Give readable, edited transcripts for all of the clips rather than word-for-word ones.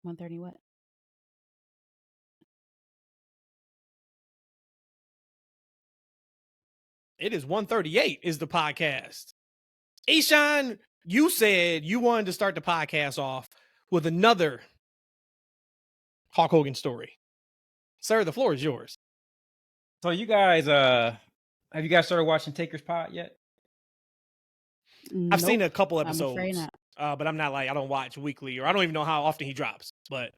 130 what? It is 138 is the podcast. Eshaun, you said you wanted to start the podcast off with another Hulk Hogan story. Sir, the floor is yours. So you guys, have you guys started watching Taker's Pod yet? I've seen Nope, a couple I'm afraid episodes, not. but I'm not like, I don't watch weekly, or I don't even know how often he drops, but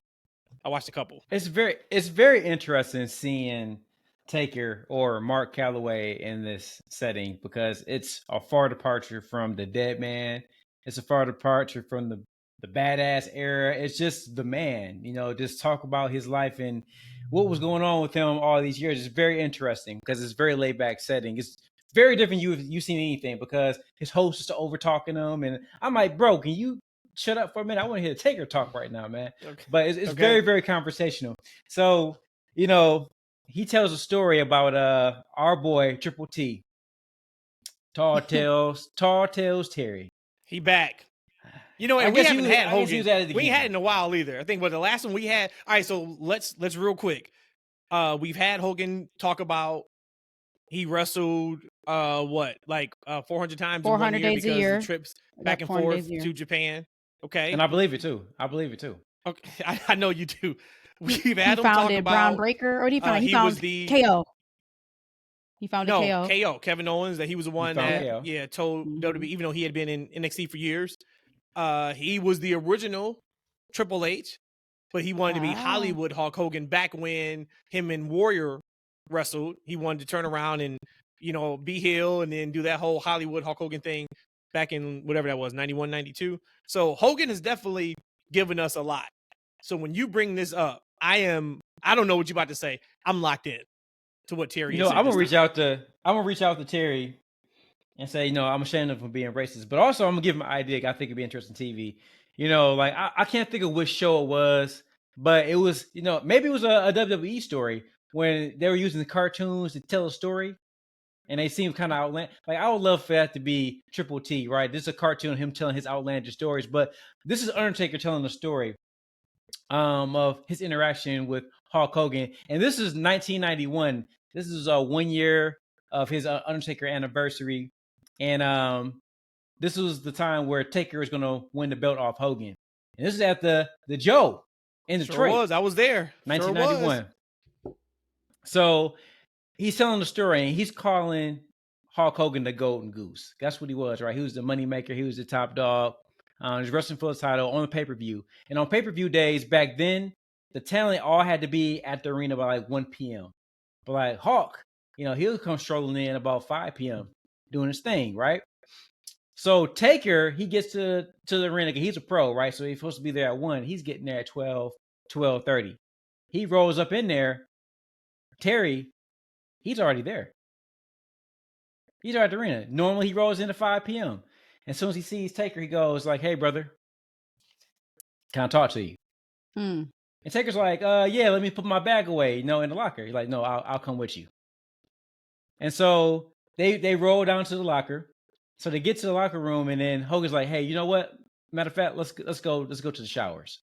I watched a couple. It's very interesting seeing Taker or Mark Calloway in this setting because it's a far departure from the Dead Man. It's a far departure from the badass era. It's just the man, just talk about his life and what was going on with him all these years. It's very interesting because it's very laid back setting. It's very different you've seen anything because his host is over talking him, and I'm like, bro, can you shut up for a minute? I want to hear Taker talk right now, man. Okay. But it's very, very conversational. So, he tells a story about our boy Triple T. Tall Tales Terry. He back. And we haven't had Hogan. We ain't had it in a while either. I think the last one we had. All right, so let's real quick. We've had Hogan talk about he wrestled 400 times 400 in 1 year days a because year. of trips back and forth to Japan. Okay. And I believe it too. Okay, I know you do. We've had him talk founded about Bron Breakker, or did he found? He found KO. He founded KO. KO, Kevin Owens. That he was the one that KO. told WWE, even though he had been in NXT for years. He was the original Triple H, but he wanted to be Hollywood Hulk Hogan back when him and Warrior wrestled. He wanted to turn around and be heel and then do that whole Hollywood Hulk Hogan thing back in whatever that was, 91, 92. So Hogan has definitely given us a lot. So when you bring this up, I don't know what you're about to say. I'm locked in to what Terry is. I'm gonna reach out to Terry and say, I'm ashamed of him being racist, but also I'm gonna give him an idea. I think it'd be interesting TV. I can't think of which show it was, but it was, maybe it was a WWE story when they were using the cartoons to tell a story. And they seem kind of outlandish. Like, I would love for that to be Triple T, right? This is a cartoon of him telling his outlandish stories, but this is Undertaker telling the story of his interaction with Hulk Hogan. And this is 1991. This is 1 year of his Undertaker anniversary. And this was the time where Taker was going to win the belt off Hogan. And this is at the Joe in Detroit. Sure was. I was there. 1991. Sure. So he's telling the story, and he's calling Hulk Hogan the Golden Goose. That's what he was, right? He was the moneymaker. He was the top dog. He was wrestling for the title on the pay-per-view. And on pay-per-view days back then, the talent all had to be at the arena by 1 p.m. But Hulk, he'll come strolling in about 5 p.m. doing his thing, right? So Taker, he gets to the arena. He's a pro, right? So he's supposed to be there at 1. He's getting there at 12, 12:30. He rolls up in there. Terry, he's already there. He's already at the arena. Normally, he rolls in at 5 p.m. As soon as he sees Taker, he goes like, "Hey, brother, can I talk to you?" And Taker's like, "Yeah, let me put my bag away, in the locker." He's like, "No, I'll come with you." And so they roll down to the locker. So they get to the locker room, and then Hogan's like, "Hey, you know what? Matter of fact, let's go to the showers."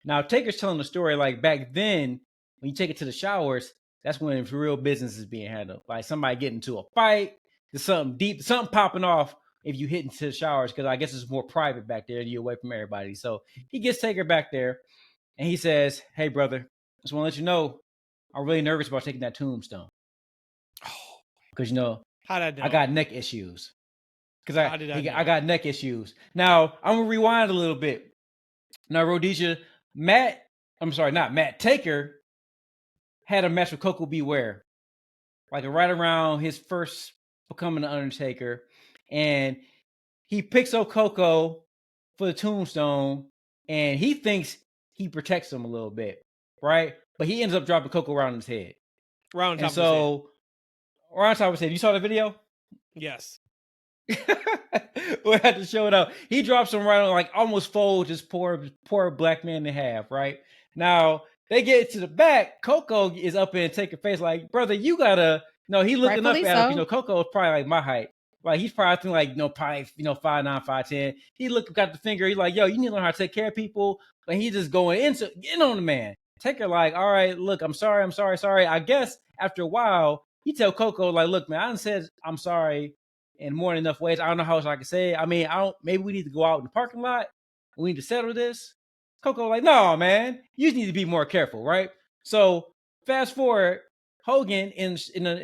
Now Taker's telling the story like back then when you take it to the showers. That's when real business is being handled. Like somebody getting into a fight, there's something deep, something popping off if you hit into the showers, because I guess it's more private back there and you're away from everybody. So he gets Taker back there and he says, "Hey, brother, just want to let you know, I'm really nervous about taking that tombstone. Because, How'd I know? I got neck issues. Because I got neck issues. Now, I'm going to rewind a little bit. Now, Rhodesia, Taker had a match with Coco Beware, like right around his first becoming the Undertaker, and he picks up Coco for the tombstone, and he thinks he protects him a little bit, right? But he ends up dropping Coco around his head. Around top of his head. You saw the video? Yes. We'll have to show it up. He drops him right on, almost folds his poor black man in half, right? Now, they get to the back. Coco is up in Taker's face like, "Brother, you gotta..." No, he looking up at him. Coco is probably like my height. Like he's probably thinking like, probably 5'9", 5'10". He got the finger. He's like, yo, you need to learn how to take care of people. But he's just going in on the man. Taker like, all right, look, I'm sorry. I guess after a while, he tell Coco like, look, man, I done said I'm sorry in more than enough ways. I don't know how else I can say it. I mean, maybe we need to go out in the parking lot. We need to settle this. Coco like, no, man, you just need to be more careful, right? So fast forward, Hogan in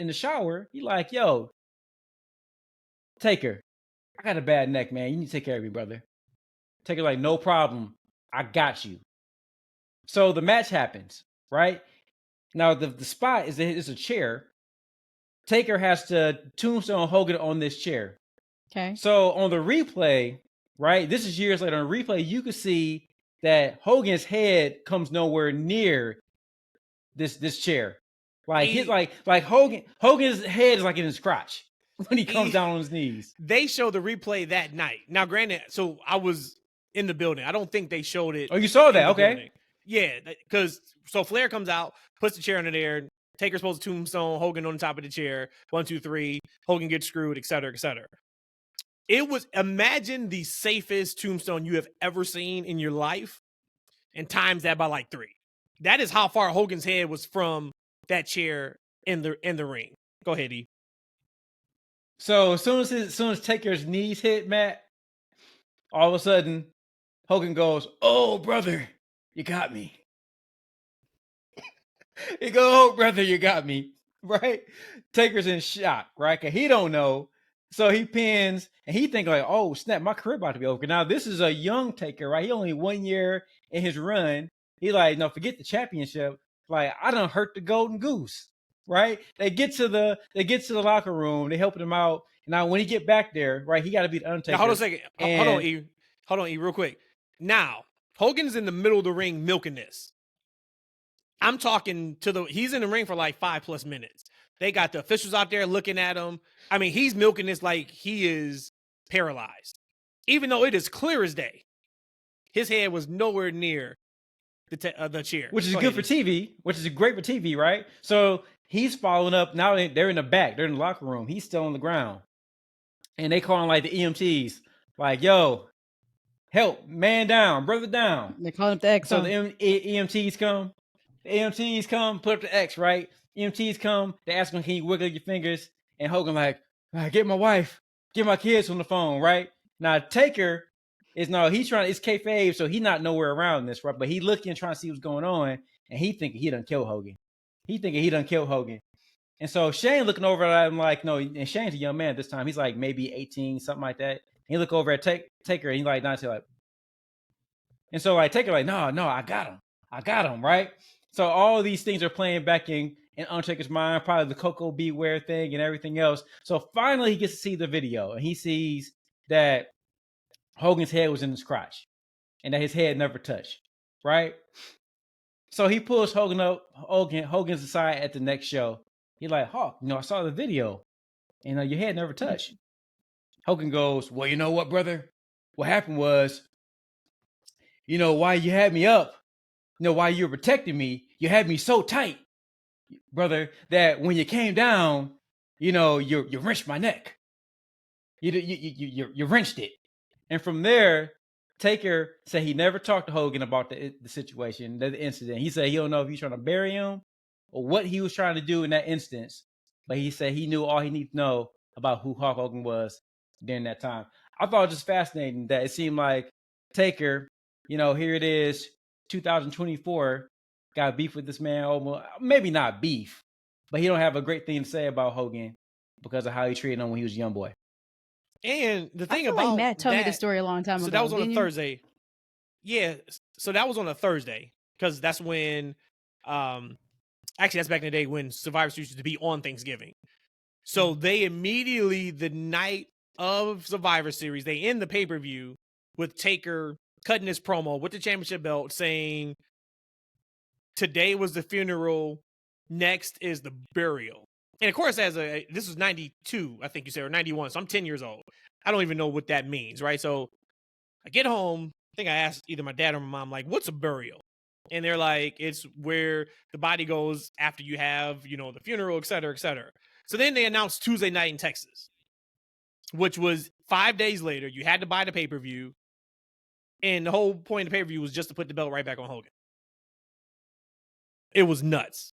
the shower, he like, yo, Taker, I got a bad neck, man. You need to take care of me, brother. Taker like, no problem. I got you. So the match happens, right? Now the spot is a chair. Taker has to tombstone Hogan on this chair. Okay. So on the replay, right? This is years later. On the replay, you can see that Hogan's head comes nowhere near this chair. Like Hogan's head is like in his crotch when he comes down on his knees. They showed the replay that night. Now, granted, so I was in the building. I don't think they showed it. Oh, you saw that? Okay. Building. Yeah, because so Flair comes out, puts the chair under there. Taker's supposed to tombstone Hogan on the top of the chair. 1, 2, 3. Hogan gets screwed, et cetera, et cetera. It was, imagine the safest tombstone you have ever seen in your life and times that by like 3. That is how far Hogan's head was from that chair in the ring. Go ahead, E. So as soon as Taker's knees hit Matt, all of a sudden Hogan goes, "Oh brother, you got me." He goes, "Oh brother, you got me." Right? Taker's in shock, right? Cause he don't know. So he pins and he think like, "Oh snap, my career about to be over." Now this is a young Taker, right? He only 1 year in his run. He like, no, forget the championship. Like, I done hurt the golden goose, right? They get to the locker room. They helping him out. Now, when he get back there, right, he got to be the Undertaker. Now, hold on a second. Hold on, E, real quick. Now, Hogan's in the middle of the ring milking this. I'm talking he's in the ring for like 5+ minutes. They got the officials out there looking at him. I mean, he's milking this like he is paralyzed. Even though it is clear as day. His head was nowhere near the chair. Which is good for TV, which is great for TV, right? So he's following up. Now they're in the back. They're in the locker room. He's still on the ground. And they calling like the EMTs. Like, yo, help, man down, brother down. They calling up the X. So the EMTs come. The EMTs come, put up the X, right? EMTs come. They ask him, can you wiggle your fingers? And Hogan like, get my wife, get my kids on the phone, right? Now Taker he's trying, it's kayfabe, so he's not nowhere around this, right? But he looking, trying to see what's going on, and he thinking he done killed Hogan. And so Shane looking over at him like, no, and Shane's a young man this time. He's like maybe 18, something like that. And he look over at Taker, and he like, not like, and so like Taker like, no, I got him, right? So all these things are playing back in Undertaker's mind, probably the Coco Beware thing and everything else. So finally he gets to see the video, and he sees that Hogan's head was in his crotch and that his head never touched, right? So he pulls Hogan up, Hogan's aside at the next show. He like, Hawk, I saw the video and your head never touched. Hogan goes, well, you know what, brother? What happened was, while you had me up, while you were protecting me, you had me so tight, brother, that when you came down, you wrenched my neck. You wrenched it. And from there, Taker said he never talked to Hogan about the situation, the incident. He said he don't know if he's trying to bury him or what he was trying to do in that instance. But he said he knew all he needed to know about who Hulk Hogan was during that time. I thought it was just fascinating that it seemed like Taker, here it is, 2024, got beef with this man. Almost, maybe not beef, but he don't have a great thing to say about Hogan because of how he treated him when he was a young boy. And the thing about Matt told me the story a long time ago. So that was on a Thursday. Yeah. So that was on a Thursday because that's when, actually that's back in the day when Survivor Series used to be on Thanksgiving. So they immediately, the night of Survivor Series, they end the pay-per-view with Taker cutting his promo with the championship belt saying, today was the funeral, next is the burial. And of course, this was 92, I think you said, or 91. So I'm 10 years old. I don't even know what that means, right? So I get home. I think I asked either my dad or my mom, like, what's a burial? And they're like, it's where the body goes after you have, the funeral, et cetera, et cetera. So then they announced Tuesday night in Texas. which was 5 days later. You had to buy the pay-per-view. And the whole point of the pay-per-view was just to put the belt right back on Hogan. It was nuts.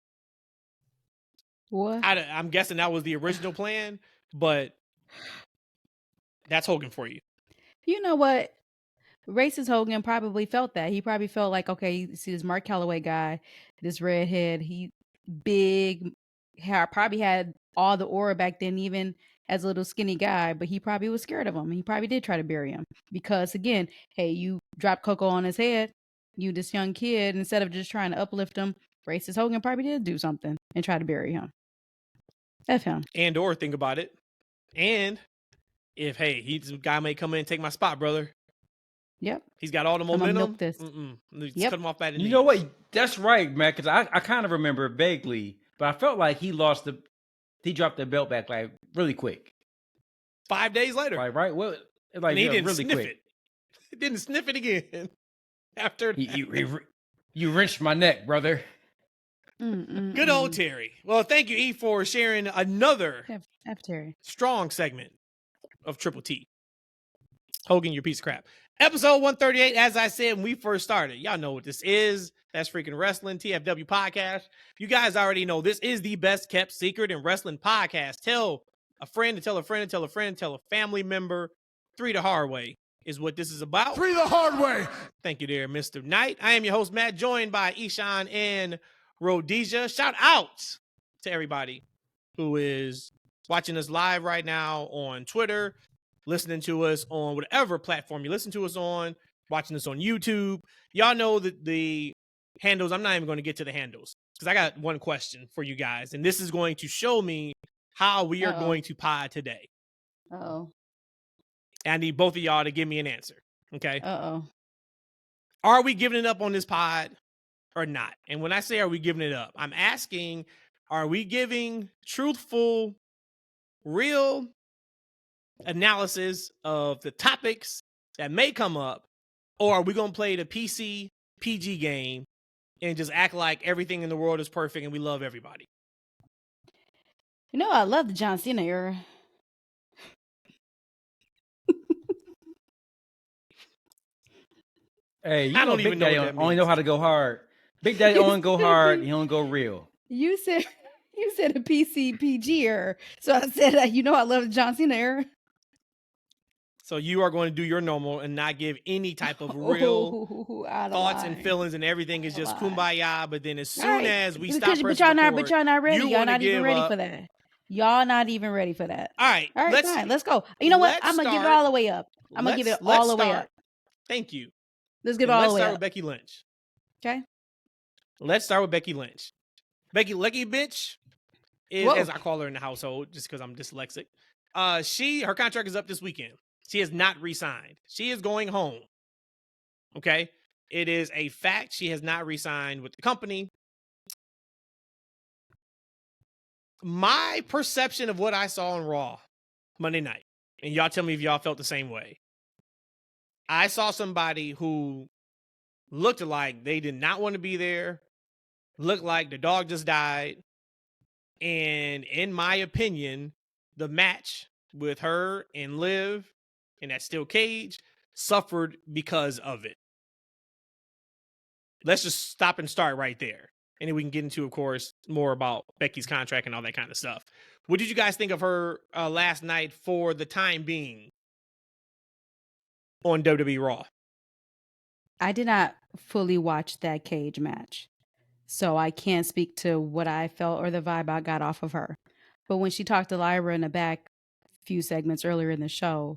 What? I'm guessing that was the original plan, but that's Hogan for you. You know what? Racist Hogan probably felt that. He probably felt like, okay, you see this Mark Calloway guy, this redhead, he big, probably had all the aura back then, even as a little skinny guy, but he probably was scared of him. He probably did try to bury him because, again, hey, you dropped cocoa on his head, you this young kid, instead of just trying to uplift him, Racist Hogan probably did do something and try to bury him. F him. And or think about it. And if, hey, he's a guy may come in and take my spot, brother. Yep. He's got all the momentum. Milk this. Yep. Cut him off by the knees. You know what? That's right, man. Because I kind of remember vaguely, but I felt like he dropped the belt back like really quick. 5 days later. Right? Well, like and he didn't really sniff quick. it. He didn't sniff it again. After that. You wrenched my neck, brother. Good old Terry. Well, thank you, E, for sharing another Terry. strong segment of Triple T. Hogan, your piece of crap. Episode 138, as I said when we first started. Y'all know what this is. That's Freaking Wrestling, TFW podcast. You guys already know this is the best kept secret in wrestling podcast. Tell a friend to tell a friend to tell a friend, tell a family member. 3 the hard way is what this is about. 3 the hard way. Thank you there, Mr. Knight. I am your host, Matt, joined by Eshaun and Rhodesia. Shout out to everybody who is watching us live right now on Twitter, listening to us on whatever platform you listen to us on, watching us on YouTube. Y'all know that the handles, I'm not even going to get to the handles because I got one question for you guys, and this is going to show me how we are going to pod today. I need both of y'all to give me an answer. Okay. Are we giving it up on this pod or not? And when I say are we giving it up, I'm asking, are we giving truthful, real analysis of the topics that may come up, or are we going to play the PC PG game and just act like everything in the world is perfect and we love everybody? You know, I love the John Cena era. Hey, you know Big Daddy only know how to go hard. Big Daddy only go hard. He only go real. You said a PC PG era, so I said you know I love the John Cena era. So you are going to do your normal and not give any type of real thoughts and feelings, and everything is just kumbaya. But then as soon as we stop, but y'all not ready. Y'all not even ready for that. Y'all not even ready for that. All right, fine. Let's go. You know what? I'm gonna give it all the way up. I'm gonna give it all the way up. Thank you. Let's give it all the way up. Let's start with Becky Lynch. Okay. Let's start with Becky Lynch. Becky Lucky Bitch is, as I call her in the household, just because I'm dyslexic. Her contract is up this weekend. She has not re-signed. She is going home. Okay? It is a fact. She has not re-signed with the company. My perception of what I saw on Raw Monday night, and y'all tell me if y'all felt the same way. I saw somebody who looked like they did not want to be there, looked like the dog just died, and in my opinion, the match with her and Liv in that steel cage suffered because of it. Let's just stop and start right there. And then we can get into, of course, more about Becky's contract and all that kind of stuff. What did you guys think of her last night for the time being on WWE Raw? I did not fully watch that cage match, so I can't speak to what I felt or the vibe I got off of her. But when she talked to Lyra in the back few segments earlier in the show,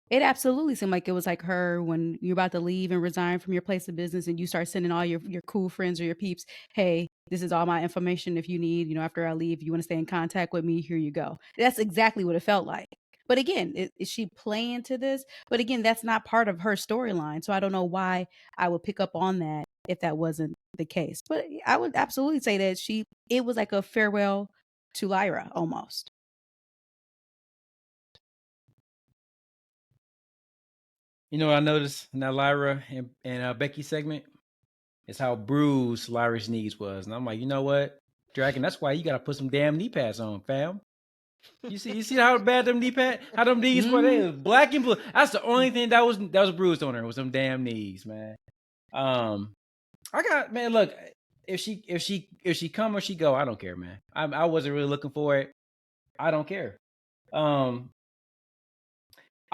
it absolutely seemed like it was like her when you're about to leave and resign from your place of business and you start sending all your cool friends or your peeps, hey, this is all my information if you need, after I leave, you want to stay in contact with me, here you go. That's exactly what it felt like. But again, is she playing to this? But again, that's not part of her storyline. So I don't know why I would pick up on that if that wasn't the case. But I would absolutely say that it was like a farewell to Lyra almost. You know what I noticed in that Lyra and Becky segment? Is how bruised Lyra's knees was. And I'm like, you know what, Dragon, that's why you got to put some damn knee pads on, fam. You see how bad them how them knees were? They was black and blue. That's the only thing that was bruised on her was them damn knees, man. Look, if she come or she go, I don't care, man. I wasn't really looking for it. I don't care. I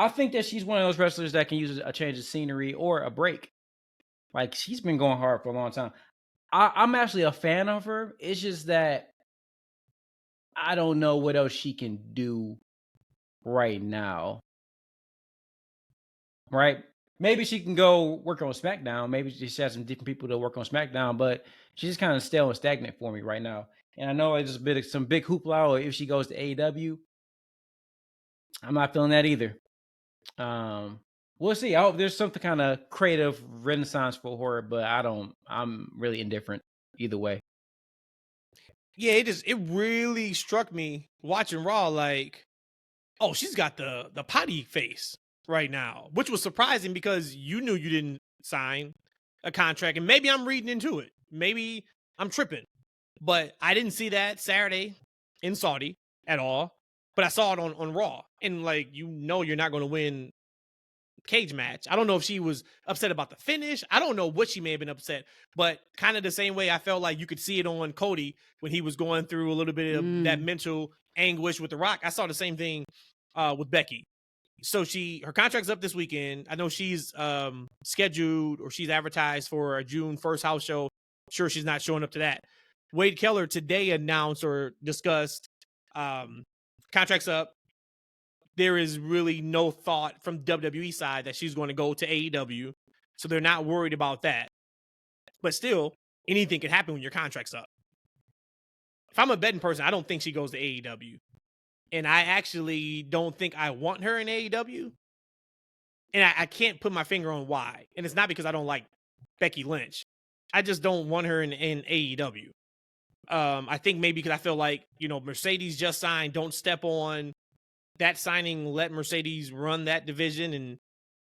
think that she's one of those wrestlers that can use a change of scenery or a break. Like, she's been going hard for a long time. I'm actually a fan of her. It's just that I don't know what else she can do right now. Right? Maybe she can go work on SmackDown. Maybe she has some different people to work on SmackDown, but she's just kind of stale and stagnant for me right now. And I know it's some big hoopla if she goes to AEW. I'm not feeling that either. We'll see. I hope there's something kind of creative renaissance for her, but I'm really indifferent either way. Yeah, it really struck me watching Raw, like, oh, she's got the potty face right now, which was surprising because you knew you didn't sign a contract, and maybe I'm reading into it. Maybe I'm tripping, but I didn't see that Saturday in Saudi at all, but I saw it on Raw, and like, you're not going to win cage match. I don't know if she was upset about the finish. I don't know what she may have been upset, but kind of the same way I felt like you could see it on Cody when he was going through a little bit of that mental anguish with The Rock. I saw the same thing with Becky. So her contract's up this weekend. I know she's scheduled, or she's advertised for a June 1st house show. Sure, she's not showing up to that. Wade Keller today announced or discussed contract's up. There is really no thought from WWE side that she's going to go to AEW. So they're not worried about that. But still, anything can happen when your contract's up. If I'm a betting person, I don't think she goes to AEW. And I actually don't think I want her in AEW. And I can't put my finger on why. And it's not because I don't like Becky Lynch. I just don't want her in AEW. I think maybe because I feel like, Mercedes just signed, don't step on that signing, let Mercedes run that division and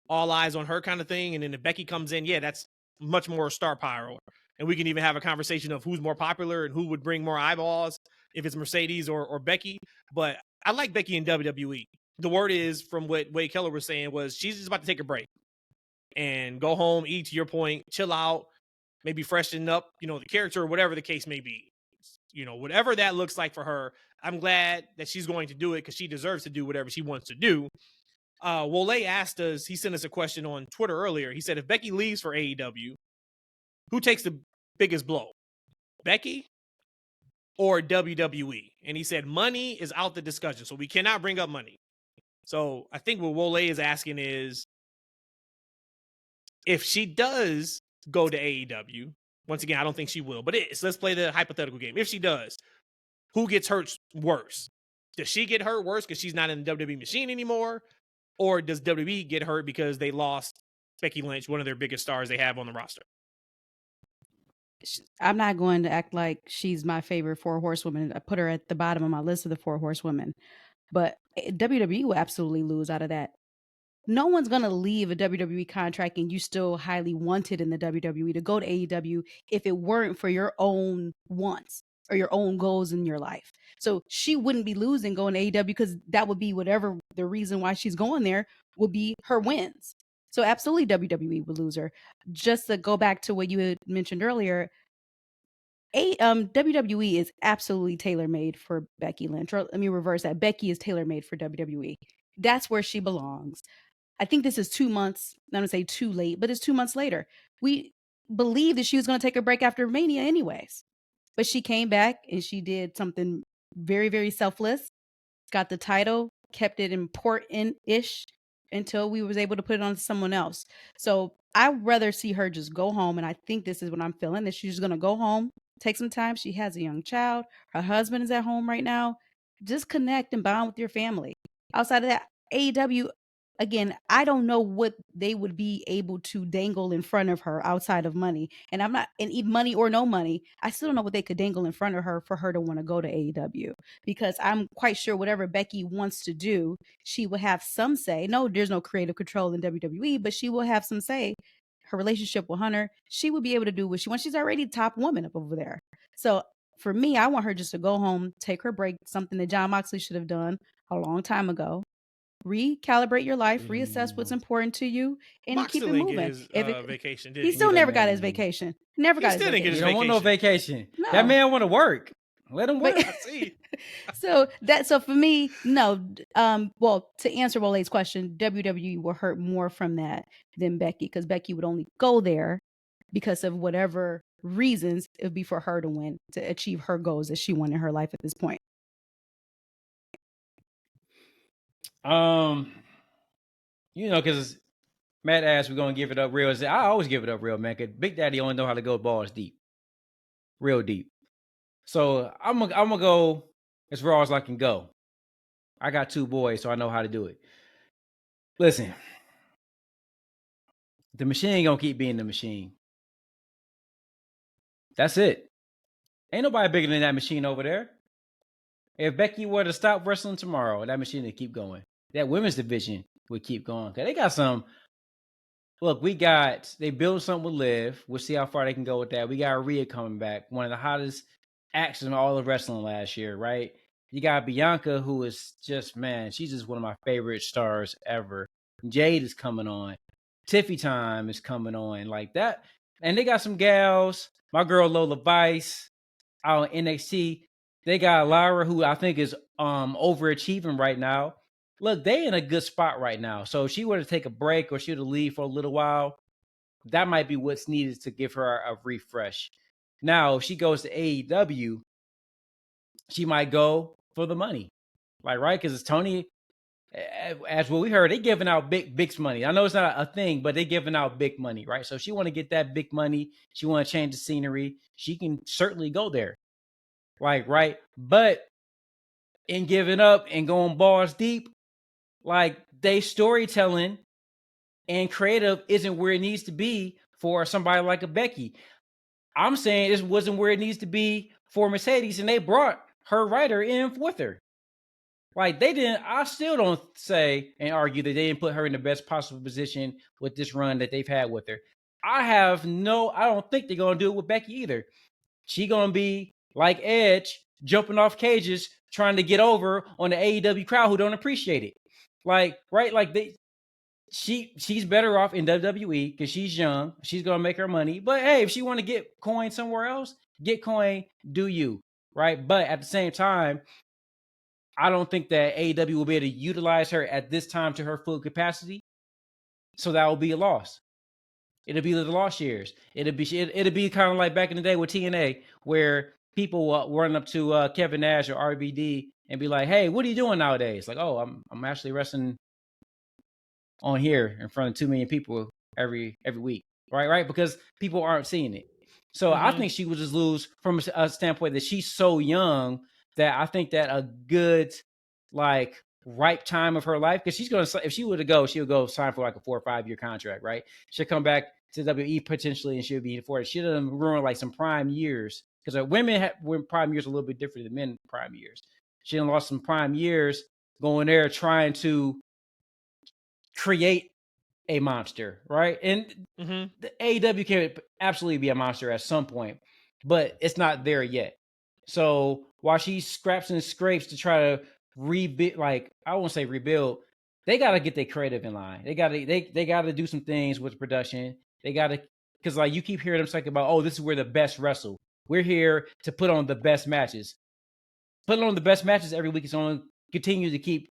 all eyes on her kind of thing. And then if Becky comes in, yeah, that's much more star power. And we can even have a conversation of who's more popular and who would bring more eyeballs, if it's Mercedes or Becky. But I like Becky in WWE. The word is, from what Wade Keller was saying, was she's just about to take a break and go home, eat, to your point, chill out, maybe freshen up, the character, or whatever the case may be. Whatever that looks like for her, I'm glad that she's going to do it because she deserves to do whatever she wants to do. Wole asked us, he sent us a question on Twitter earlier. He said, if Becky leaves for AEW, who takes the biggest blow? Becky or WWE? And he said, money is out the discussion, so we cannot bring up money. So I think what Wole is asking is, if she does go to AEW, once again, I don't think she will, but let's play the hypothetical game. If she does, who gets hurt worse? Does she get hurt worse because she's not in the WWE machine anymore? Or does WWE get hurt because they lost Becky Lynch, one of their biggest stars they have on the roster? I'm not going to act like she's my favorite 4 horsewomen. I put her at the bottom of my list of the 4 horsewomen. But WWE will absolutely lose out of that. No one's going to leave a WWE contract and you still highly wanted in the WWE to go to AEW if it weren't for your own wants or your own goals in your life. So she wouldn't be losing going to AEW because that would be whatever the reason why she's going there would be her wins. So absolutely WWE would lose her. Just to go back to what you had mentioned earlier, WWE is absolutely tailor-made for Becky Lynch. Or let me reverse that. Becky is tailor-made for WWE. That's where she belongs. I think this is 2 months. I'm going to say too late, but it's 2 months later. We believed that she was going to take a break after Mania anyways. But she came back and she did something very, very selfless. Got the title, kept it important-ish until we was able to put it on someone else. So I'd rather see her just go home. And I think this is what I'm feeling, that she's going to go home, take some time. She has a young child. Her husband is at home right now. Just connect and bond with your family. Outside of that, AEW, again, I don't know what they would be able to dangle in front of her outside of money. And I'm not, and even money or no money, I still don't know what they could dangle in front of her for her to want to go to AEW. Because I'm quite sure whatever Becky wants to do, she will have some say. No, there's no creative control in WWE, but she will have some say. Her relationship with Hunter, she would be able to do what she wants. She's already top woman up over there. So For me, I want her just to go home, take her break, something that John Moxley should have done a long time ago. Recalibrate your life, reassess what's important to you, and keep Moxley it didn't get moving. his vacation, did He he? still Neither never got his man. vacation. Never He got his still didn't get You his vacation. don't want no vacation. No. That man want to work. Let him work. But I see. so for me, no. Well, to answer Wole's question, WWE will hurt more from that than Becky, because Becky would only go there because of whatever reasons it would be for her to win, to achieve her goals that she wanted in her life at this point. Because Matt asked, we're gonna give it up real. I always give it up real, man. Cause Big Daddy only know how to go balls deep, real deep. So I'm gonna go as raw as I can go. I got 2 boys, so I know how to do it. Listen, the machine gonna keep being the machine. That's it. Ain't nobody bigger than that machine over there. If Becky were to stop wrestling tomorrow, that machine would keep going. That women's division would keep going. Cause they got some. Look, they built something with Liv. We'll see how far they can go with that. We got Rhea coming back, one of the hottest acts in all of wrestling last year, right? You got Bianca, who is just, man, she's just one of my favorite stars ever. Jade is coming on. Tiffy Time is coming on, like that. And they got some gals. My girl Lola Vice out in NXT. They got Lyra, who I think is overachieving right now. Look, they in a good spot right now. So if she were to take a break or she were to leave for a little while, that might be what's needed to give her a refresh. Now, if she goes to AEW, she might go for the money. Like, right? Because it's Tony, as what we heard, they giving out big money. I know it's not a thing, but they giving out big money, right? So if she want to get that big money, she want to change the scenery, she can certainly go there. Like, right? But in giving up and going balls deep, like, they storytelling and creative isn't where it needs to be for somebody like a Becky. I'm saying this wasn't where it needs to be for Mercedes, and they brought her writer in with her. Like, they didn't, I still don't say and argue that they didn't put her in the best possible position with this run that they've had with her. I don't think they're going to do it with Becky either. She going to be like Edge, jumping off cages, trying to get over on the AEW crowd who don't appreciate it. Like, right? Like, she's better off in WWE because she's young. She's going to make her money. But hey, if she want to get coin somewhere else, get coin, do you, right? But at the same time, I don't think that AEW will be able to utilize her at this time to her full capacity. So that will be a loss. It'll be the lost years. It'll be kind of like back in the day with TNA, where people will run up to Kevin Nash or RVD and be like, "Hey, what are you doing nowadays?" Like, "Oh, I'm actually wrestling on here in front of 2 million people every week." Right? Because people aren't seeing it. So I think she would just lose from a standpoint that she's so young that I think that a good, like, ripe time of her life, because she's going to, if she were to go, she would go sign for like a 4 or 5 year contract, right? She'll come back to WE potentially and she'll be 40. She'll ruin like some prime years, because women prime years are a little bit different than men prime years. She done lost some prime years going there trying to create a monster, right? And the AEW can absolutely be a monster at some point, but it's not there yet. So while she scraps and scrapes to try to rebuild, like, I won't say rebuild, they got to get their creative in line. They got to do some things with production. They got to, because like you keep hearing them talk about, oh, this is where the best wrestle. We're here to put on the best matches. Putting on the best matches every week is going to continue to keep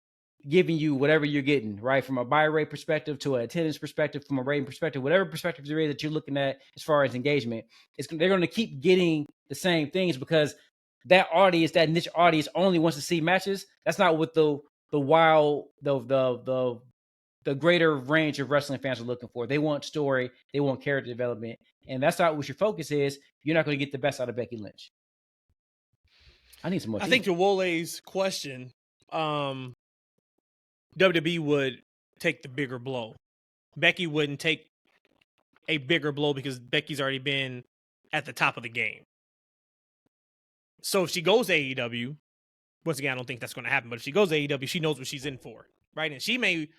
giving you whatever you're getting, right? From a buy rate perspective to an attendance perspective, from a rating perspective, whatever perspective there is that you're looking at as far as engagement, they're going to keep getting the same things, because that audience, that niche audience, only wants to see matches. That's not what the greater range of wrestling fans are looking for. They want story, they want character development, and that's not what your focus is. You're not going to get the best out of Becky Lynch. I need some more. I think to Wole's question, WWE would take the bigger blow. Becky wouldn't take a bigger blow because Becky's already been at the top of the game. So if she goes to AEW, once again, I don't think that's going to happen, but if she goes to AEW, she knows what she's in for, right? And she may,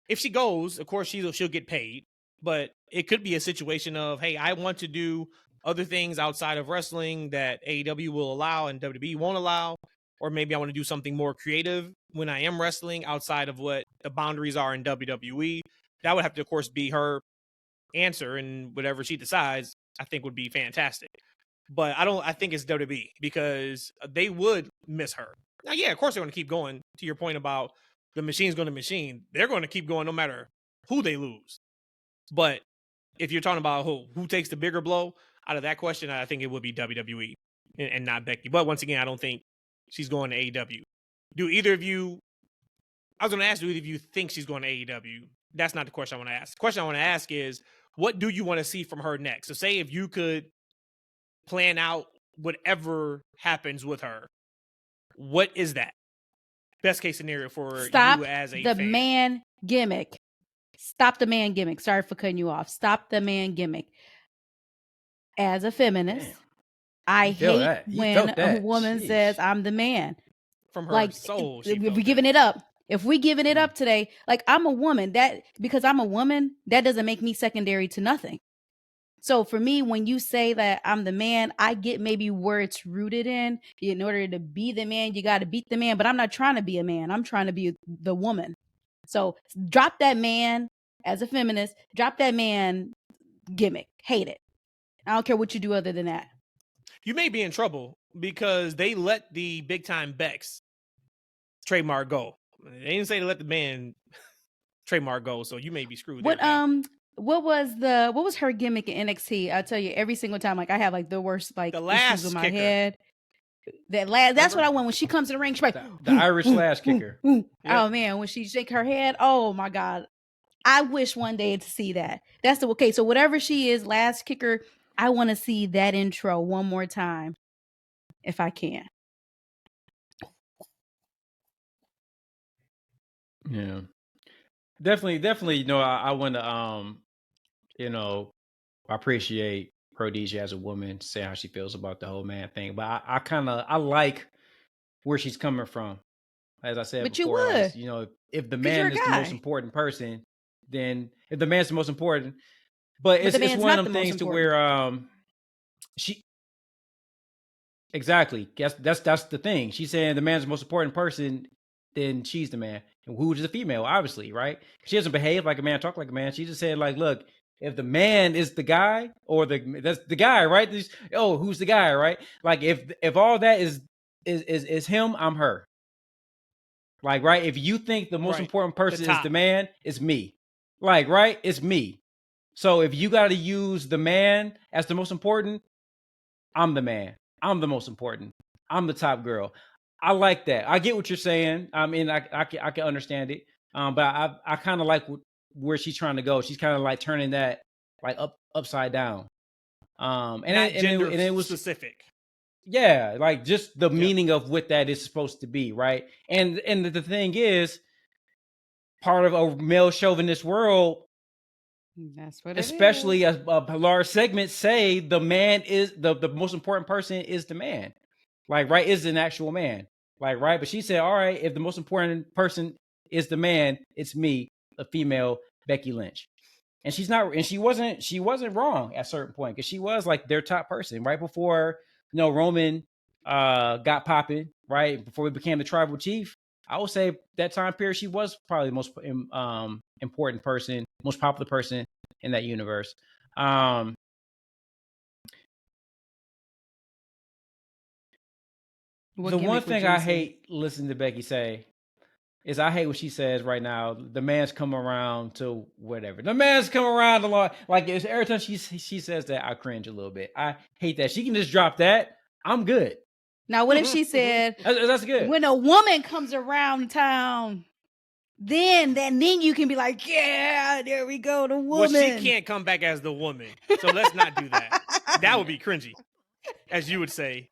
if she goes, of course, she'll get paid, but it could be a situation of, hey, I want to do other things outside of wrestling that AEW will allow and WWE won't allow, or maybe I want to do something more creative when I am wrestling outside of what the boundaries are in WWE. That would have to, of course, be her answer, and whatever she decides, I think would be fantastic. But I think it's WWE because they would miss her. Now, yeah, of course they're going to keep going. To your point about the machine's going to machine, they're going to keep going no matter who they lose. But if you're talking about who takes the bigger blow out of that question, I think it would be WWE and not Becky. But once again, I don't think she's going to AEW. Do either of you? I was going to ask, do either of you think she's going to AEW? That's not the question I want to ask. The question I want to ask is, what do you want to see from her next? So say if you could plan out whatever happens with her, what is that best case scenario for you as a fan? Man gimmick. Stop the man gimmick. Sorry for cutting you off. Stop the man gimmick. As a feminist, I hate when a woman says I'm the man. From her soul. If we're giving it up. If we giving it up today, like I'm a woman, because I'm a woman, that doesn't make me secondary to nothing. So for me, when you say that I'm the man, I get maybe where it's rooted in. In order to be the man, you got to beat the man. But I'm not trying to be a man. I'm trying to be the woman. So drop that man as a feminist. Drop that man gimmick. Hate it. I don't care what you do other than that. You may be in trouble because they let the big time Bex trademark go. They didn't say to let the man trademark go, so you may be screwed. What was her gimmick in NXT? I tell you, every single time, like I have like the worst the issues with my head. That's what I want when she comes to the ring. She's like the Irish lash kicker. Yep. Oh man, when she shake her head, oh my god! I wish one day to see that. That's okay. So whatever she is, last kicker, I want to see that intro one more time, if I can. Yeah, definitely. You know, I want to, I appreciate Rhodesia as a woman, say how she feels about the whole man thing. But I like where she's coming from. As I said but before, you would. If the man is the most important person, then if the man's the most important, but it's one of them things to where she exactly. That's the thing. She's saying the man's the most important person, then she's the man. And who's the female, obviously, right? She doesn't behave like a man, talk like a man. She just said, like, look, if the man is the guy, or that's the guy, right? Who's the guy, right? Like if all that is him, I'm her. Like, right? If you think the most important person is the man, it's me. Like, right? It's me. So if you got to use the man as the most important, I'm the man. I'm the most important. I'm the top girl. I like that. I get what you're saying. I mean, I can understand it. But I kind of like where she's trying to go. She's kind of like turning that like upside down. And it was specific. Yeah, like just the meaning of what that is supposed to be, right? And the thing is, part of a male chauvinist world, that's what especially a large segment say the man is the most important person is the man. Like, right, is an actual man. Like, right. But she said, all right, if the most important person is the man, it's me, a female Becky Lynch. And she's not, and she wasn't wrong at a certain point, because she was like their top person right before, Roman got popping, right? Before he became the tribal chief. I would say that time period, she was probably the most important person, most popular person in that universe. The one thing I hate listening to Becky say is I hate what she says right now. The man's come around to whatever. The man's come around a lot. Like, every time she says that, I cringe a little bit. I hate that. She can just drop that. I'm good. Now, what if she said, that's good. When a woman comes around town, then you can be like, yeah, there we go, the woman. Well, she can't come back as the woman. So let's not do that. That would be cringy, as you would say.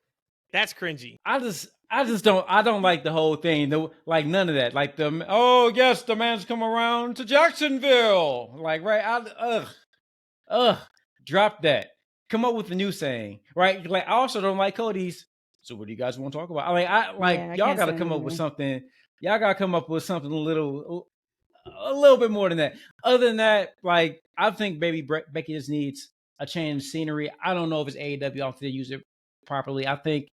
That's cringy. I just don't like the whole thing. Like, none of that. Like, the man's come around to Jacksonville. Like, right? Drop that. Come up with a new saying, right? Like, I also don't like Cody's. So what do you guys want to talk about? Y'all got to come up with something. Y'all got to come up with something a little bit more than that. Other than that, like, I think Becky just needs a change of scenery. I don't know if it's AEW. I don't think they use it properly. I think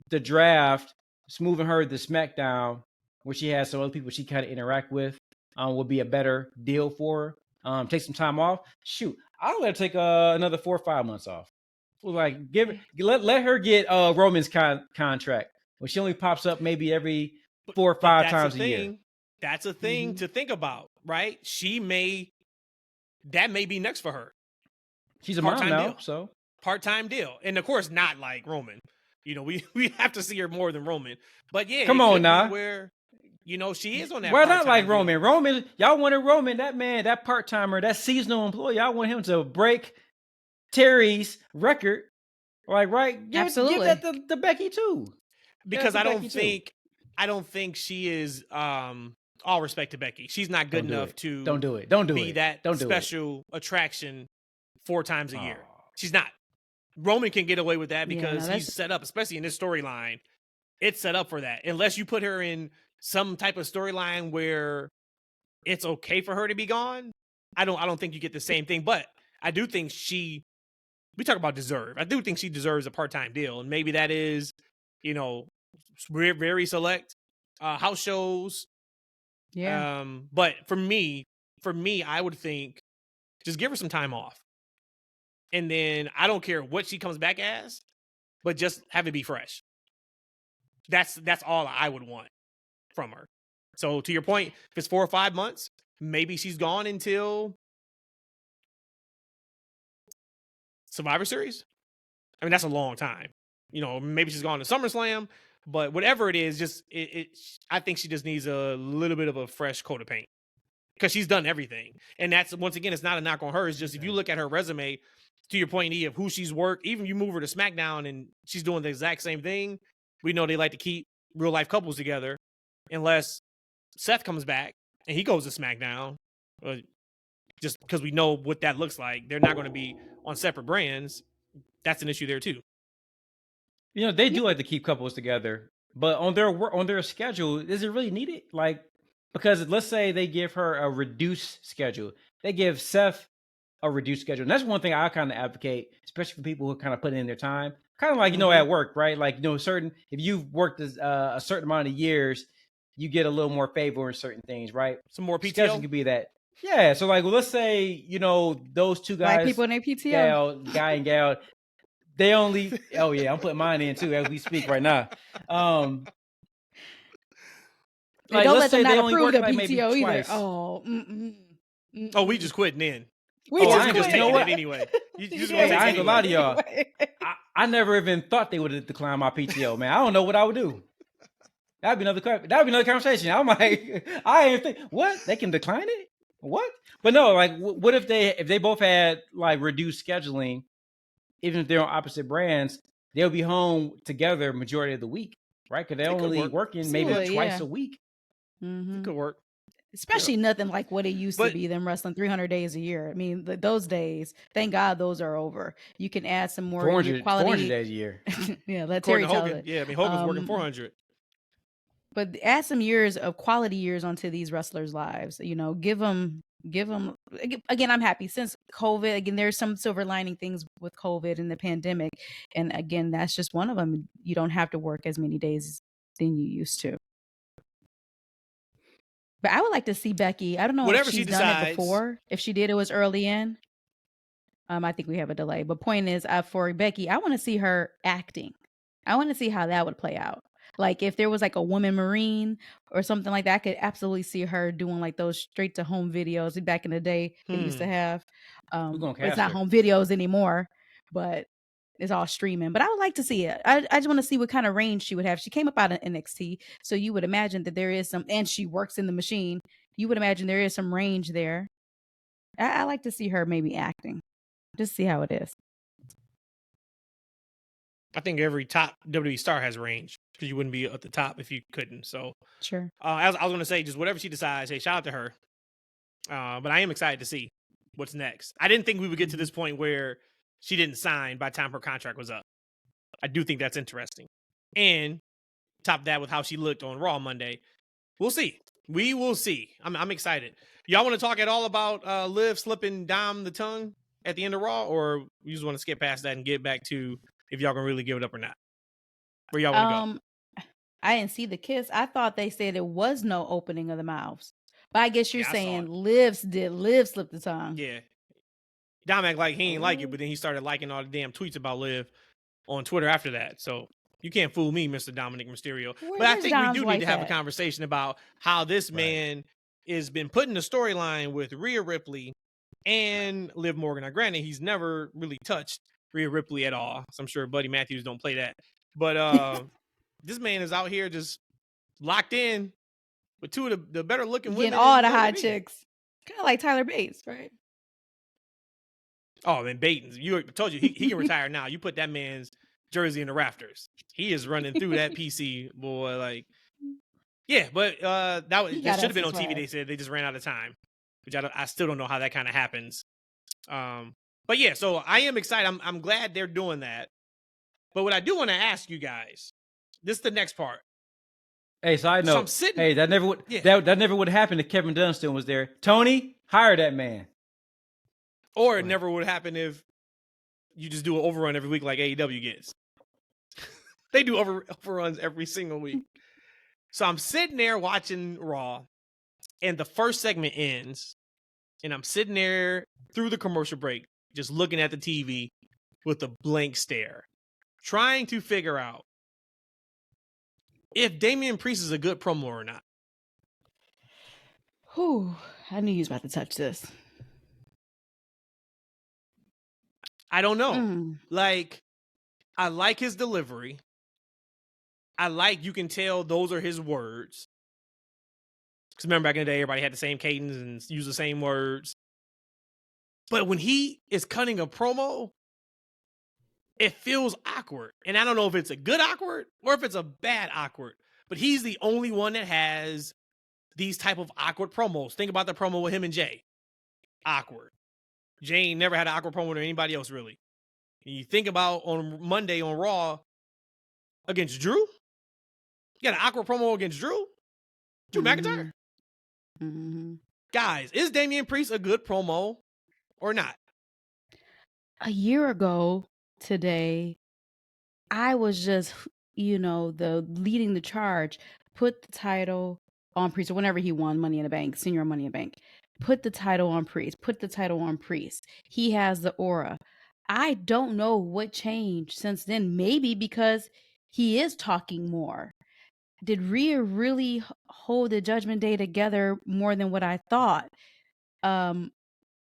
the draft, just moving her to SmackDown, where she has some other people she kind of interact with, would be a better deal for her. Take some time off. Shoot, I'll let her take another 4 or 5 months off. Like, let her get Roman's contract, where she only pops up maybe every 4 or 5 times a year. That's a thing to think about, right? That may be next for her. She's a mom now, so part-time deal, and of course not like Roman. We have to see her more than Roman, but yeah, come on now, where she is on that. Well, not like Roman. Roman, y'all wanted Roman, that man, that part-timer, that seasonal employee. Y'all want him to break Terry's record, like, right? Give that to Becky too, because I don't think she is. All respect to Becky, she's not good enough to be that special attraction 4 times a year. She's not. Roman can get away with that because he's set up, especially in this storyline. It's set up for that. Unless you put her in some type of storyline where it's okay for her to be gone, I don't think you get the same thing. But I do think we talk about deserve. I do think she deserves a part-time deal, and maybe that is, very select house shows. Yeah. But for me, I would think just give her some time off. And then I don't care what she comes back as, but just have it be fresh. That's all I would want from her. So to your point, if it's 4 or 5 months, maybe she's gone until Survivor Series. I mean, that's a long time. Maybe she's gone to SummerSlam, but whatever it is, I think she just needs a little bit of a fresh coat of paint because she's done everything. And that's, once again, it's not a knock on her. It's just, if you look at her resume, to your point, E, of who she's worked, even you move her to SmackDown and she's doing the exact same thing. We know they like to keep real life couples together unless Seth comes back and he goes to SmackDown. Just because we know what that looks like. They're not going to be on separate brands. That's an issue there too. They do like to keep couples together, but on their schedule, is it really needed? Like, because let's say they give her a reduced schedule. They give Seth a reduced schedule. And that's one thing I kind of advocate, especially for people who kind of put in their time. Kind of like, at work, right? Like, if you've worked a certain amount of years, you get a little more favor in certain things, right? Some more PTO? Schedule could be that. Yeah. So, like, let's say, those two guys. Black people in their PTO. Guy and gal, they only, oh yeah, I'm putting mine in too as we speak right now. Like, don't let them not approve the PTO either. Oh, we just quitting in. We just taking it anyway. I ain't gonna lie to y'all. I never even thought they would have declined my PTO, man. I don't know what I would do. That'd be another conversation. I'm like, I ain't think what they can decline it. What? But no, like, what if they both had like reduced scheduling, even if they're on opposite brands, they'll be home together majority of the week, right? Because they're only working maybe twice a week. It could work. Especially nothing like what it used to be, them wrestling 300 days a year. I mean, those days, thank God those are over. You can add some more 400 quality. 400 days a year. Yeah, let Terry tell it. Yeah, I mean, Hogan's working 400. But add some years of quality years onto these wrestlers' lives. Give them. Again, I'm happy since COVID. Again, there's some silver lining things with COVID and the pandemic. And again, that's just one of them. You don't have to work as many days than you used to. But I would like to see Becky. I don't know if she's done it before. If she did, it was early in. I think we have a delay. But point is, for Becky, I want to see her acting. I want to see how that would play out. Like if there was like a woman Marine or something like that, I could absolutely see her doing like those straight to home videos back in the day they used to have. It's not home videos anymore, but it's all streaming. But I would like to see it. I just want to see what kind of range she would have. She came up out of NXT, so you would imagine that there is some, and she works in the machine. You would imagine there is some range there. I like to see her maybe acting. Just see how it is. I think every top WWE star has range because you wouldn't be at the top if you couldn't. So sure. I was going to say, just whatever she decides, hey, shout out to her. But I am excited to see what's next. I didn't think we would get to this point where she didn't sign by the time her contract was up. I do think that's interesting. And top that with how she looked on Raw Monday. We'll see. We will see. I'm excited. Y'all want to talk at all about Liv slipping Dom the tongue at the end of Raw, or you just want to skip past that and get back to if y'all gonna really give it up or not? Where y'all want to go? I didn't see the kiss. I thought they said it was no opening of the mouths. But I guess you're Yeah, I saw saying it. Liv slipped the tongue. Yeah. Dom act like he ain't like it, but then he started liking all the damn tweets about Liv on Twitter after that. So you can't fool me, Mr. Dominic Mysterio. But I think we do need to have a conversation about how this man has been put in the storyline with Rhea Ripley and Liv Morgan. Now, granted, he's never really touched Rhea Ripley at all. So I'm sure Buddy Matthews don't play that. But this man is out here just locked in with two of the better looking women. Getting all the hot chicks. Kind of like Tyler Bates, right? Oh, man, Bates. I told you, he can retire now. You put that man's jersey in the rafters. He is running through that PC, boy. Like, yeah, but that should have been on TV. They said they just ran out of time, which I still don't know how that kind of happens. But yeah, so I am excited. I'm glad they're doing that. But what I do want to ask you guys, this is the next part. Hey, side note. Hey, that never would that never would happen if Kevin Dunn was there. Tony, hire that man. Or it never would happen if you just do an overrun every week like AEW gets. They do overruns every single week. So I'm sitting there watching Raw, and the first segment ends, and I'm sitting there through the commercial break, just looking at the TV with a blank stare, trying to figure out if Damian Priest is a good promo or not. Whew, I knew you was about to touch this. I don't know. Like, I like his delivery. I like, you can tell those are his words. Because remember back in the day, everybody had the same cadence and used the same words. But when he is cutting a promo, it feels awkward. And I don't know if it's a good awkward or if it's a bad awkward. But he's the only one that has these type of awkward promos. Think about the promo with him and Jay. Awkward. Jay never had an awkward promo with anybody else, really. And you think about on Monday on Raw against Drew. You got an awkward promo against Drew McIntyre. Guys, is Damian Priest a good promo or not? A year ago today, I was just, the leading the charge, put the title on Priest, or whenever he won Money in the Bank, Senior Money in the Bank, put the title on Priest, He has the aura. I don't know what changed since then. Maybe because he is talking more. Did Rhea really hold the Judgment Day together more than what I thought? I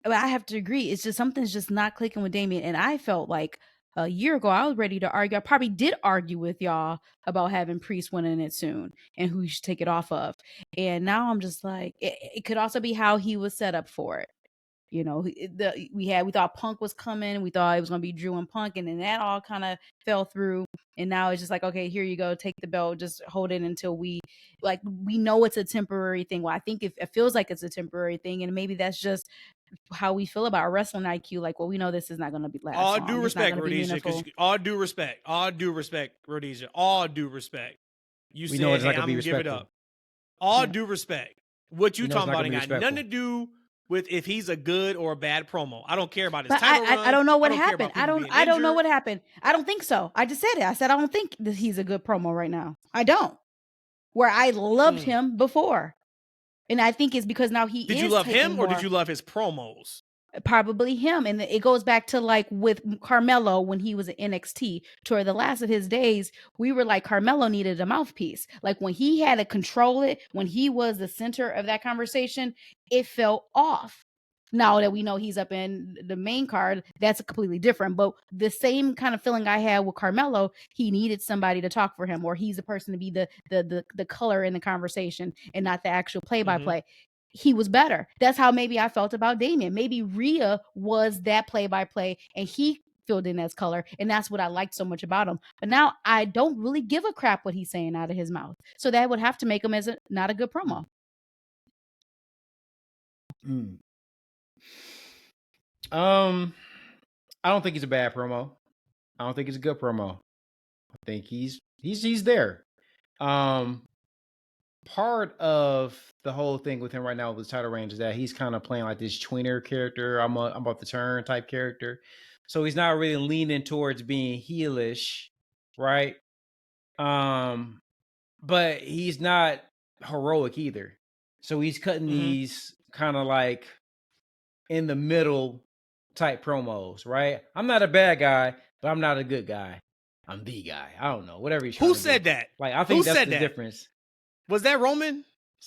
have to agree. It's just something's just not clicking with Damian. And I felt like a year ago, I was ready to argue. I probably did argue with y'all about having Priest winning it soon and who he should take it off of. And now I'm just like, it could also be how he was set up for it. We thought Punk was coming. We thought it was going to be Drew and Punk. And then that all kind of fell through. And now it's just like, okay, here you go. Take the belt. Just hold it until we know it's a temporary thing. Well, I think it feels like it's a temporary thing. And maybe that's just how we feel about our wrestling IQ. Like, well, we know this is not going to be last. All due respect, Rhodesia. All due respect, Rhodesia. All due respect. You said, hey, I'm going to give it up. All due respect. What you talking about ain't got nothing to do with if he's a good or a bad promo. I don't care about his title run. I don't know what happened. I don't know what happened. I don't think so. I just said it. I said I don't think that he's a good promo right now. I don't. Where I loved him before. And I think it's because now Did you love him or did you love his promos? Probably him. And it goes back to like with Carmelo when he was at NXT. Toward the last of his days, we were like, Carmelo needed a mouthpiece. Like when he had to control it, when he was the center of that conversation, it felt off. Now that we know he's up in the main card, that's completely different. But the same kind of feeling I had with Carmelo, he needed somebody to talk for him, or he's the person to be the color in the conversation and not the actual play-by-play. He was better. That's how maybe I felt about Damian. Maybe Rhea was that play-by-play and he filled in as color. And that's what I liked so much about him. But now I don't really give a crap what he's saying out of his mouth. So that would have to make him as not a good promo. I don't think he's a bad promo. I don't think he's a good promo. I think he's there. part of the whole thing with him right now with the title range is that he's kind of playing like this tweener character. I'm about to turn type character. So he's not really leaning towards being heelish, right? But he's not heroic either. So he's cutting these kind of like in the middle type promos, right? I'm not a bad guy, but I'm not a good guy. I'm the guy. I don't know. Whatever he's trying Who to said do. that? Like, I think Who that's said the that? difference. Was that Roman?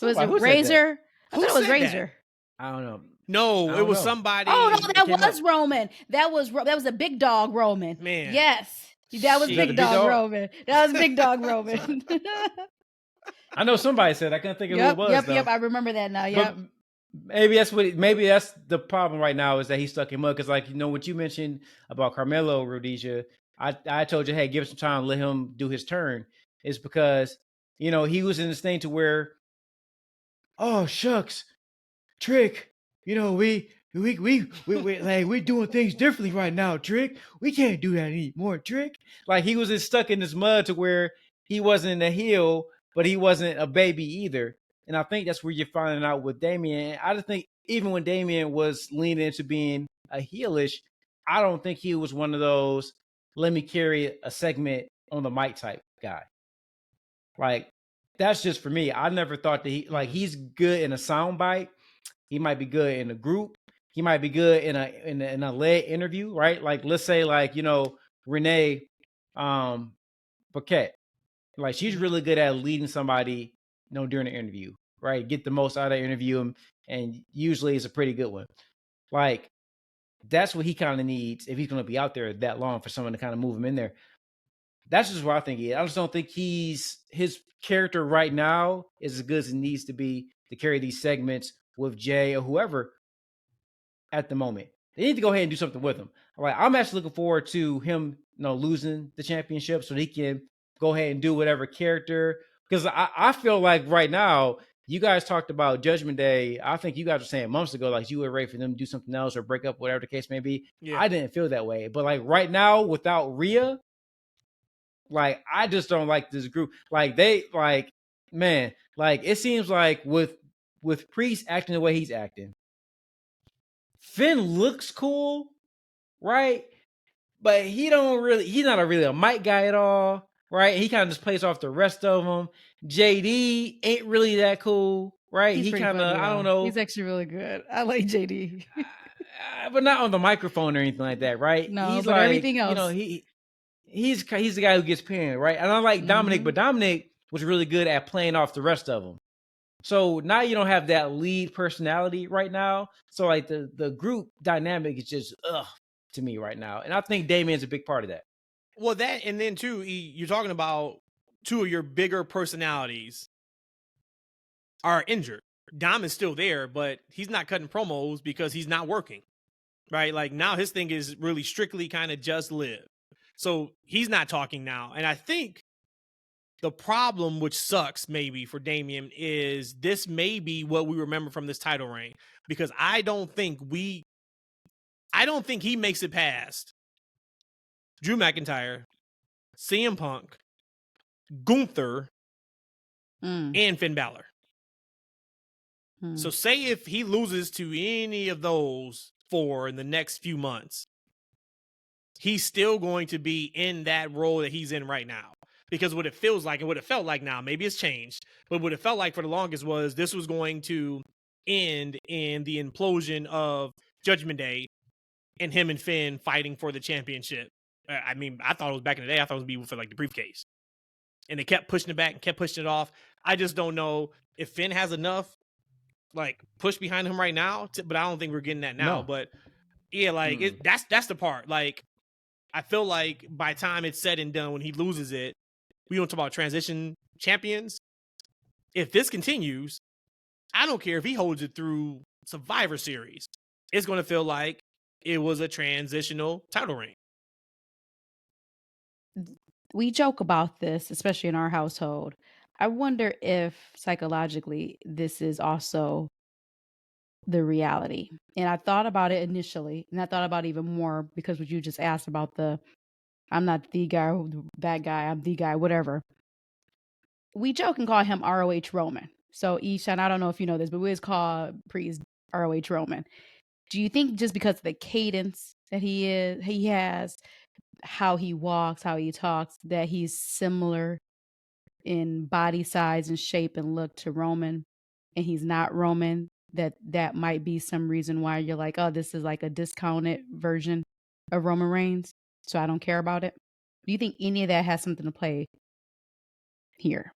Was Somebody- it who said that? Razor? I Who thought it was said that? Razor. I don't know. No, I it was don't know. somebody. Oh no, that came was up. Roman. That was the big dog Roman. Man. Yes, that was Shit. big Is that the big dog dog? Roman. That was big dog Roman. I know somebody said. I couldn't think of who it was. Yep. I remember that now. Yep. But maybe that's the problem right now is that he's stuck in mud. Because like, you know, what you mentioned about Carmelo Rhodesia, I told you, hey, give him some time, let him do his turn. Is because, you know, he was in this thing to where, oh shucks, Trick, you know, we like we're doing things differently right now, Trick. We can't do that anymore, Trick. Like he was just stuck in this mud to where he wasn't a heel, but he wasn't a baby either. And I think that's where you're finding out with Damian. I just think even when Damian was leaning into being a heelish, I don't think he was one of those let me carry a segment on the mic type guy. Like that's just for me. I never thought that he's good in a soundbite. He might be good in a group. He might be good in a led interview, right? Like let's say like, you know, Renee Paquette. Like she's really good at leading somebody, you know, during the interview, right? Get the most out of the interview and usually it's a pretty good one. Like that's what he kind of needs if he's going to be out there that long for someone to kind of move him in there. That's just what I think he is. I just don't think his character right now is as good as it needs to be to carry these segments with Jay or whoever at the moment. They need to go ahead and do something with him. Like I'm actually looking forward to him, you know, losing the championship so he can go ahead and do whatever character. Because I feel like right now, you guys talked about Judgment Day. I think you guys were saying months ago, like you were ready for them to do something else or break up, whatever the case may be. Yeah. I didn't feel that way. But like right now, without Rhea, like I just don't like this group. Like they like, man, like it seems like with Priest acting the way he's acting, Finn looks cool, right? But he's not really a mic guy at all, right? He kind of just plays off the rest of them. JD ain't really that cool, right? He's he kind of, I don't know. know. He's actually really good. I like JD. But not on the microphone or anything like that, right? No, he's but like, everything else. You know, he's the guy who gets pinned, right? And I like Dominic, but Dominic was really good at playing off the rest of them. So now you don't have that lead personality right now. So like the group dynamic is just to me right now. And I think Damian's a big part of that. Well, that and then too, you're talking about two of your bigger personalities are injured. Dom is still there, but he's not cutting promos because he's not working. Right? Like now his thing is really strictly kind of just live. So he's not talking now. And I think the problem, which sucks maybe for Damian, is this may be what we remember from this title reign. Because I don't think he makes it past Drew McIntyre, CM Punk, Gunther, and Finn Balor. So say if he loses to any of those four in the next few months, he's still going to be in that role that he's in right now. Because what it feels like and what it felt like now, maybe it's changed, but what it felt like for the longest was this was going to end in the implosion of Judgment Day and him and Finn fighting for the championship. I mean, I thought it was back in the day. I thought it would be for like the briefcase. And they kept pushing it back and kept pushing it off. I just don't know if Finn has enough like push behind him right now, but I don't think we're getting that now. No. But yeah, like that's the part. Like I feel like by the time it's said and done, when he loses it, we don't talk about transition champions. If this continues, I don't care if he holds it through Survivor Series. It's going to feel like it was a transitional title reign. We joke about this, especially in our household. I wonder if psychologically this is also the reality. And I thought about it initially, and I thought about it even more because what you just asked about I'm not the guy, that guy, I'm the guy, whatever. we joke and call him ROH Roman. So Eshaun, I don't know if you know this, but we always call Priest ROH Roman. Do you think just because of the cadence that he has, how he walks, how he talks, that he's similar in body size and shape and look to Roman, and he's not Roman, that might be some reason why you're like, oh, this is like a discounted version of Roman Reigns, so I don't care about it? Do you think any of that has something to play here?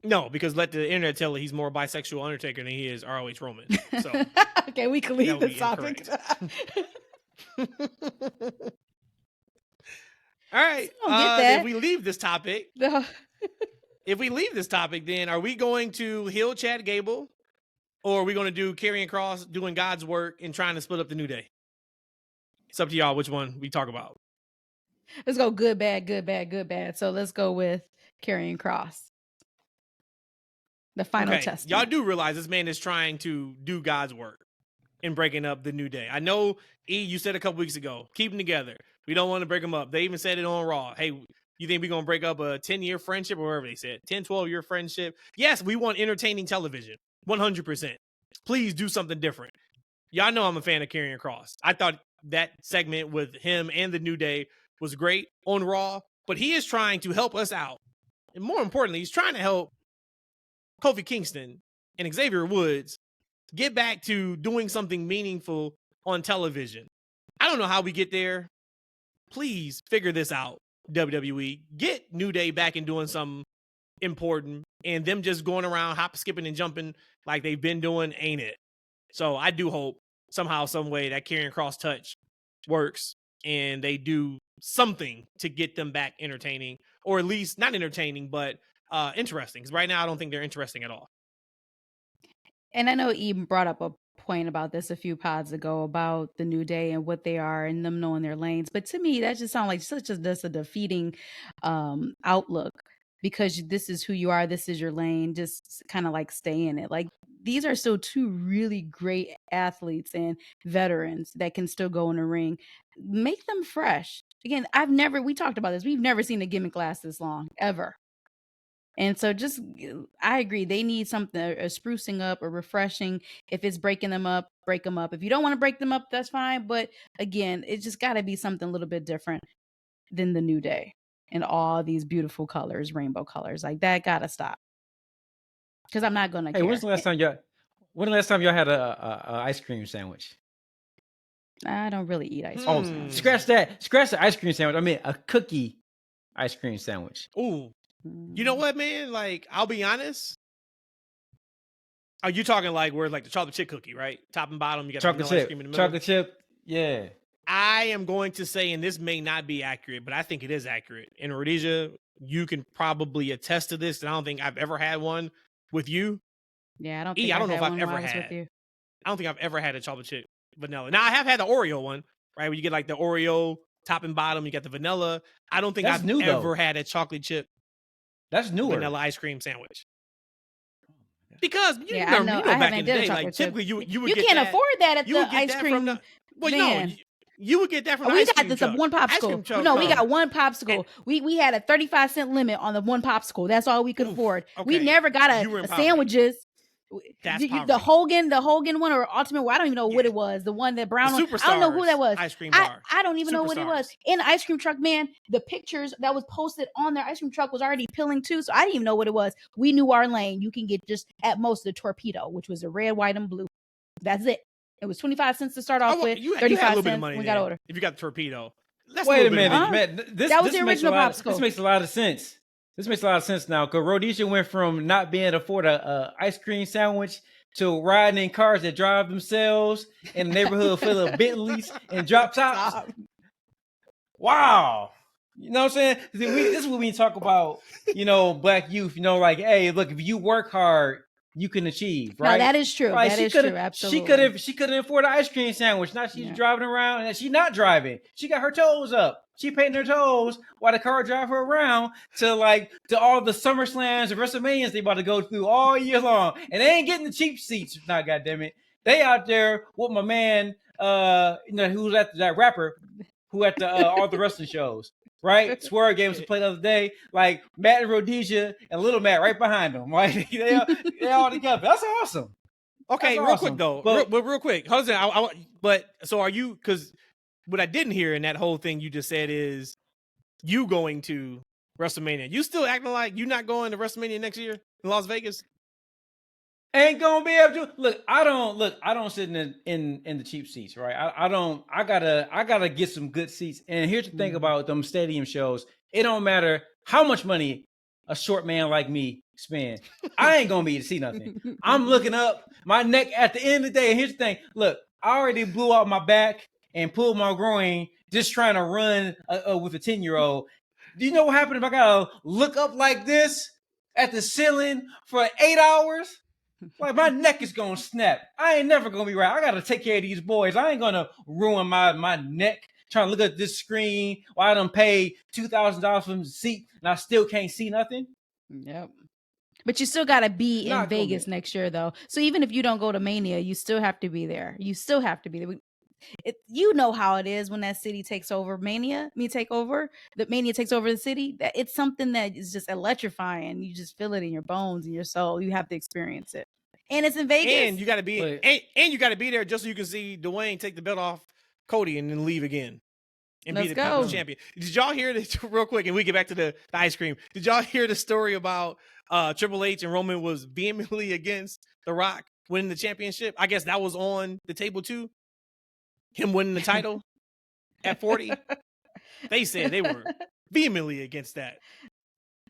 No, because let the internet tell you he's more bisexual Undertaker than he is ROH Roman. So okay, we can leave this topic. All right. If we leave this topic, No. then are we going to heel Chad Gable, or are we going to do Karrion Kross doing God's work and trying to split up the New Day? It's up to y'all which one we talk about. Let's go good, bad, good, bad, good, bad. So let's go with Karrion Kross. The final test. Y'all do realize this man is trying to do God's work in breaking up the New Day. I know, E, you said a couple weeks ago, keep them together. We don't want to break them up. They even said it on Raw. Hey, you think we're going to break up a 10-year friendship or whatever they said? 10, 12-year friendship. Yes, we want entertaining television. 100%. Please do something different. Y'all know I'm a fan of Karrion Kross. I thought that segment with him and the New Day was great on Raw, but he is trying to help us out. And more importantly, he's trying to help Kofi Kingston and Xavier Woods get back to doing something meaningful on television. I don't know how we get there. Please figure this out, WWE. Get New Day back and doing something important, and them just going around hopping, skipping, and jumping like they've been doing ain't it. So I do hope somehow, some way that Karrion Kross touch works and they do something to get them back entertaining, or at least not entertaining, but interesting. Because right now I don't think they're interesting at all. And I know Eden brought up a point about this a few pods ago about the New Day and what they are and them knowing their lanes. But to me, that just sounds like such a defeating outlook, because this is who you are. This is your lane. Just kind of like stay in it. Like, these are still two really great athletes and veterans that can still go in the ring. Make them fresh. Again, we talked about this. We've never seen a gimmick last this long, ever. And so I agree. They need something, a sprucing up, a refreshing. If it's breaking them up, break them up. If you don't want to break them up, that's fine. But again, it's just got to be something a little bit different than the New Day and all these beautiful colors, rainbow colors. Like, that got to stop. Because I'm not going to care. When's the last time y'all had a ice cream sandwich? I don't really eat ice cream. Scratch that. Scratch the ice cream sandwich. I mean, a cookie ice cream sandwich. Ooh. You know what, man? Like, I'll be honest. Are you talking like where like the chocolate chip cookie, right? Top and bottom, you got chocolate the ice cream in the middle. Chocolate chip, yeah. I am going to say, and this may not be accurate, but I think it is accurate. In Rhodesia, you can probably attest to this, and I don't think I've ever had one with you. Yeah, I don't know if I've ever had. I don't think I've ever had a chocolate chip vanilla. Now, I have had the Oreo one, right? Where you get like the Oreo top and bottom, you got the vanilla. I don't think I've ever had a chocolate chip. That's newer. Vanilla ice cream sandwich. Because you know I back in the day, like chip. typically you would you get can't that, afford that at the ice cream. You would get that from the we ice got cream this truck. one popsicle. No, we got one popsicle. We had a 35-cent limit on the one popsicle. That's all we could afford. Okay. We never got a sandwiches. The Hogan one or Ultimate one, I don't even know what it was. The one that Brown one, I don't know who that was. Ice cream bar. I don't even know what it was. In the ice cream truck, man, the pictures that was posted on their ice cream truck was already peeling too, so I didn't even know what it was. We knew our lane. You can get just at most the torpedo, which was a red, white, and blue. That's it. It was 25 cents to start off with. 35 cents. We got older. If you got the torpedo, wait a minute, man. That was the original popsicle. This makes a lot of sense. This makes a lot of sense now, because Rhodesia went from not being able to afford a ice cream sandwich to riding in cars that drive themselves in a neighborhood full of Bentleys and drop tops. Wow. You know what I'm saying? This is what we talk about, black youth, like, hey, look, if you work hard, you can achieve, right? No, that is true. Right? That is true, absolutely. She couldn't afford an ice cream sandwich. Now she's driving around, and she's not driving. She got her toes up. She painting her toes while the car drive her around to all the SummerSlams and WrestleManias they about to go through all year long. And they ain't getting the cheap seats. Nah, goddammit. They out there with my man, who's at that rapper who at the all the wrestling shows. right? Swerve gave us a play the other day. Like Matt and Rhodesia and Little Matt right behind them. Like they all together. That's awesome. Okay, That's real awesome. quick though. But Real quick. Hold on. But so are you? Because what I didn't hear in that whole thing you just said is you going to WrestleMania. You still acting like you're not going to WrestleMania next year in Las Vegas? ain't gonna be able to look. I don't sit in the cheap seats, right? I gotta get some good seats. And here's the thing about them stadium shows: it don't matter how much money a short man like me spend. I ain't gonna be able to see nothing. I'm looking up my neck at the end of the day. And here's the thing: look, I already blew out my back and pulled my groin just trying to run with a 10-year-old. Do you know what happened if I gotta look up like this at the ceiling for 8 hours? Like my neck is gonna snap. I ain't never gonna be right. I gotta take care of these boys. I ain't gonna ruin my neck trying to look at this screen while I done paid $2,000 for the seat and I still can't see nothing. Yep. But you still got to be in Not gonna Vegas be. next year, though. So even if you don't go to Mania, you still have to be there. You still have to be there. You know how it is when that city takes over Mania. The Mania takes over the city. That it's something that is just electrifying. You just feel it in your bones and your soul. You have to experience it. And it's in Vegas. And you got to be and you got to be there just so you can see Dwayne take the belt off Cody and then leave again and be the People's Champion. Did y'all hear this real quick? And we get back to the ice cream. Did y'all hear the story about Triple H and Roman was vehemently against The Rock winning the championship? I guess that was on the table too. Him winning the title at 40. They said they were vehemently against that.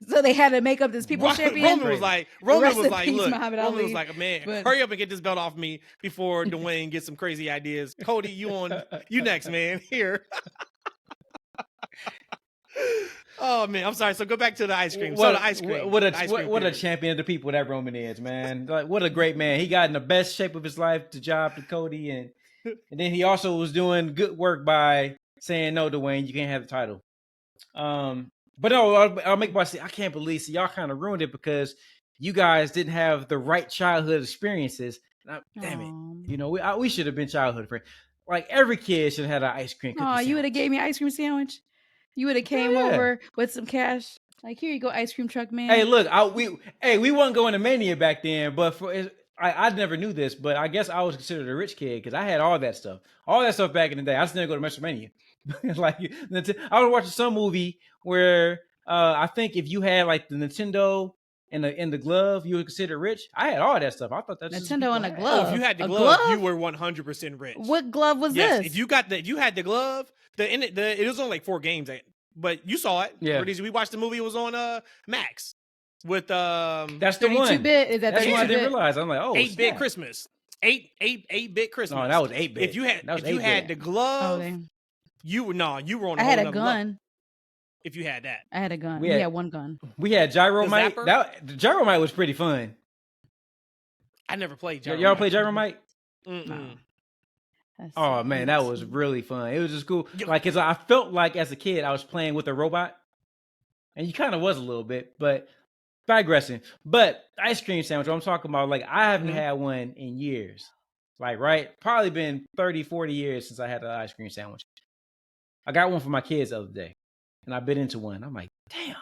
So they had to make up this People's Champion. Roman was like, look, Roman was like, man, hurry up and get this belt off me before Dwayne gets some crazy ideas. Cody, you next, man. Here. Oh man, I'm sorry. So go back to the ice cream. So the ice cream. What a champion of the people that Roman is, man. Like what a great man. He got in the best shape of his life to job to Cody, and then he also was doing good work by saying no, Dwayne, you can't have the title. But no, I'll make my say. I can't believe y'all kind of ruined it because you guys didn't have the right childhood experiences. Damn it! You know, we should have been childhood friends. Like every kid should have had an ice cream. Oh, you would have gave me an ice cream sandwich. You would have came over with some cash. Like here you go, ice cream truck man. Hey, look, we wasn't going to Mania back then, but I never knew this, but I guess I was considered a rich kid because I had all that stuff back in the day. I just didn't go to WrestleMania. Like I was watching some movie where I think if you had like the Nintendo and the glove, you were considered rich. I had all that stuff. I thought that's Nintendo and a glove. Oh, if you had the glove, you were 100% rich. What glove was this? If you had the glove, it was only like 4 games, but you saw it. Yeah, we watched the movie. It was on Max with that's the one. 32-bit. Is that that's what I didn't realize. I'm like, oh, 8-bit Christmas. 8-bit Christmas. No, that was 8-bit. If you had the glove. You were on. I had a gun. Level. If you had that, I had a gun. We had one gun. We had Gyromite. The Gyromite was pretty fun. I never played Gyromite. Y'all play Gyromite? No. Oh man, that was really fun. It was just cool. Like, cause I felt like as a kid I was playing with a robot, and you kind of was a little bit, but digressing. But ice cream sandwich, I'm talking about, like I haven't had one in years. Like, right? Probably been 30, 40 years since I had an ice cream sandwich. I got one for my kids the other day, and I bit into one. I'm like, damn.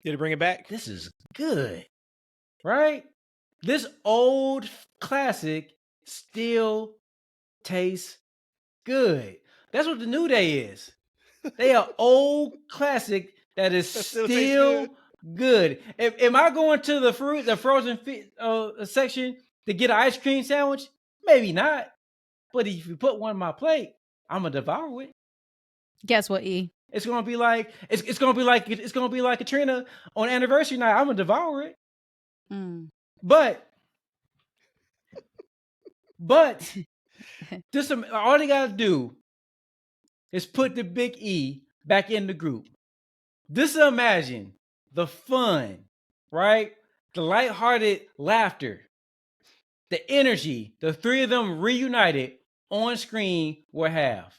Did it bring it back? This is good, right? This old classic still tastes good. That's what the New Day is. They are old classic that is still good. Am I going to the frozen section to get an ice cream sandwich? Maybe not. But if you put one on my plate, I'm gonna devour it. Guess what, E? It's gonna be like it's gonna be like Katrina on anniversary night. I'm gonna devour it. But just all they gotta do is put the big E back in the group. Just imagine the fun, right? The lighthearted laughter, the energy, the three of them reunited on screen will have.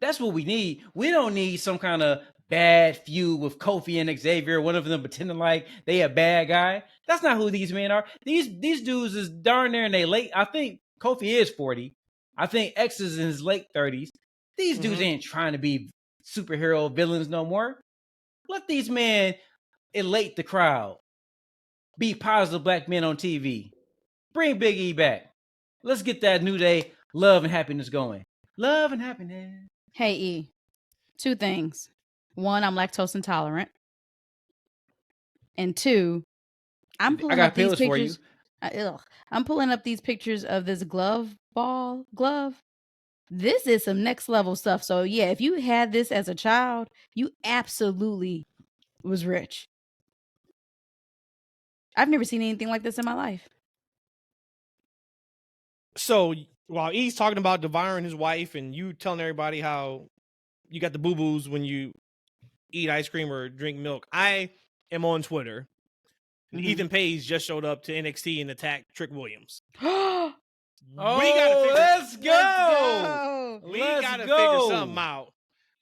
That's what we need. We don't need some kind of bad feud with Kofi and Xavier, one of them pretending like they a bad guy. That's not who these men are. These dudes is darn near in their late. I think Kofi is 40. I think X is in his late 30s. These dudes ain't trying to be superhero villains no more. Let these men elate the crowd. Be positive black men on TV. Bring Big E back. Let's get that New Day love and happiness going. Love and happiness. Hey, E. 2 things. 1, I'm lactose intolerant. And 2, I'm pulling up these pictures. I'm pulling up these pictures of this glove. This is some next level stuff. So yeah, if you had this as a child, you absolutely was rich. I've never seen anything like this in my life. So while E's talking about devouring his wife and you telling everybody how you got the boo-boos when you eat ice cream or drink milk, I am on Twitter. And Ethan Page just showed up to NXT and attacked Trick Williams. Let's go. We gotta figure something out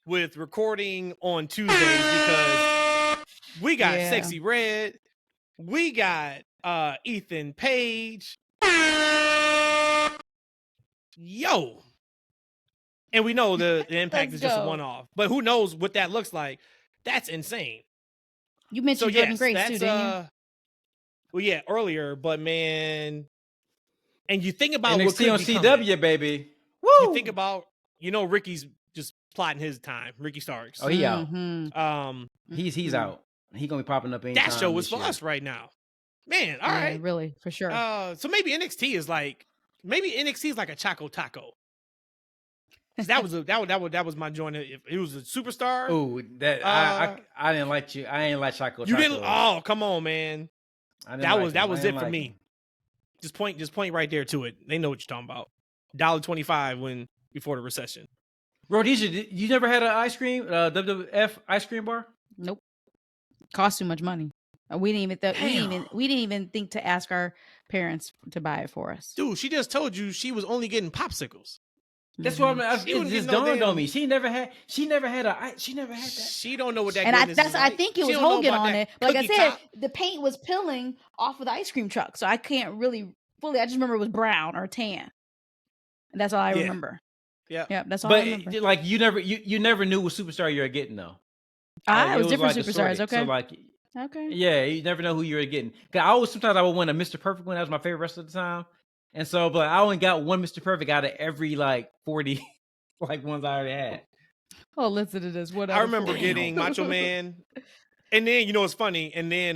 with recording on Tuesdays because we got Sexy Red, we got Ethan Page, yo, and we know the Impact is just a one-off, but who knows what that looks like? That's insane. You mentioned Jordan Grace too, didn't you? Well, yeah, earlier, but man, and you think about NXT on CW, baby. Woo! You think about, Ricky's just plotting his time. Ricky Starks. Oh, he out. He's out. He gonna be popping up anytime. That show was for us right now, man. All right, really, for sure. So maybe NXT is like a Choco Taco. That was my joint. If it was a superstar. Oh, that I didn't like you. I ain't like Choco Taco. You didn't? Oh, come on, man. That was it for me. Just point right there to it. They know what you're talking about. $1.25 before the recession. Rhodesia, you never had an ice cream, WWF ice cream bar? Nope. Cost too much money. We didn't even think to ask our parents to buy it for us. Dude, she just told you she was only getting popsicles. That's what it just dawned on me. She never had that. She don't know what that. And I think it was Hogan on it. Like I said, the paint was peeling off of the ice cream truck, so I can't really fully. I just remember it was brown or tan. And that's all I remember. Yeah, that's all I remember. Like you never knew what superstar you were getting though. It was different superstars. Okay. So okay. Yeah, you never know who you were getting. Sometimes I would win a Mr. Perfect one. That was my favorite wrestler at the time. And so, but I only got one Mr. Perfect out of every 40 ones I already had. Oh, listen to this. What I remember getting Macho Man, and then it's funny, and then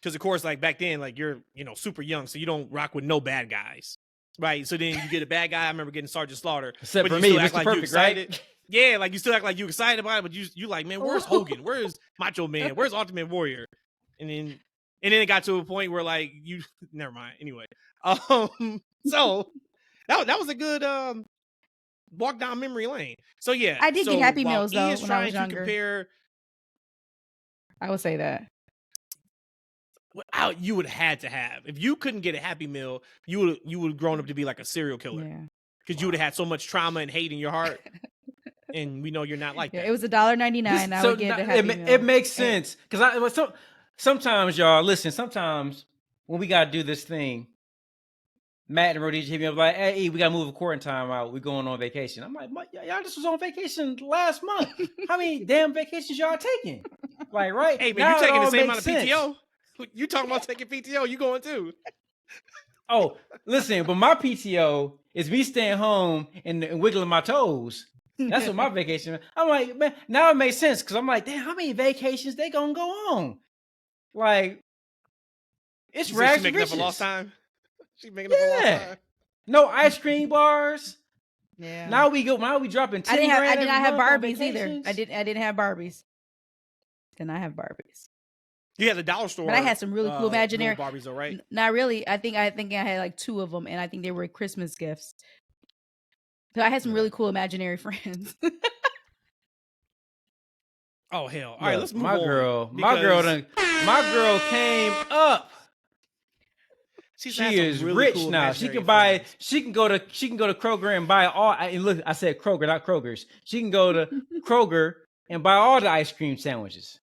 because of course back then you're super young, so you don't rock with no bad guys, right? So then you get a bad guy. I remember getting Sergeant Slaughter, except for me, Mr. Perfect, right? Yeah, you still act like you excited about it, but you like, man, where's Hogan? Where's Macho Man? Where's Ultimate Warrior? And then it got to a point where you never mind. Anyway. So that was a good walk down memory lane. So yeah, I did get Happy Meals though when I was younger. I would say that. You would have had to have. If you couldn't get a Happy Meal, you would have grown up to be like a serial killer. Because you would have had so much trauma and hate in your heart. And we know you're not like that. It was $1.99. I would get the Happy Meal. It makes sense because sometimes y'all listen. Sometimes when we gotta do this thing, Matt and Rhodesia hit me up like, "Hey, we gotta move a quarantine out. We're going on vacation." I'm like, "Y'all just was on vacation last month. How many damn vacations y'all taking?" Right? Hey, man, you taking the same amount of PTO? You talking about taking PTO? You going too? Oh, listen, but my PTO is me staying home and wiggling my toes. That's what my vacation. I'm like, man, now it makes sense because I'm like, damn, how many vacations they gonna go on? It's rags to riches. Up a lost time. She making up a lost time. No ice cream bars. Yeah. Now we dropping 10 I did not have Barbies either. I didn't have Barbies. Did not have Barbies. You had the dollar store. But I had some really cool imaginary Barbies, though, right? Not really. I think I had 2 of them, and I think they were Christmas gifts. So I had some really cool imaginary friends. Oh hell! All right, let's move my on. My girl came up. She is really rich cool now. She can buy. Friends. She can go to Kroger and buy all. Look, I said Kroger, not Kroger's. She can go to Kroger and buy all the ice cream sandwiches.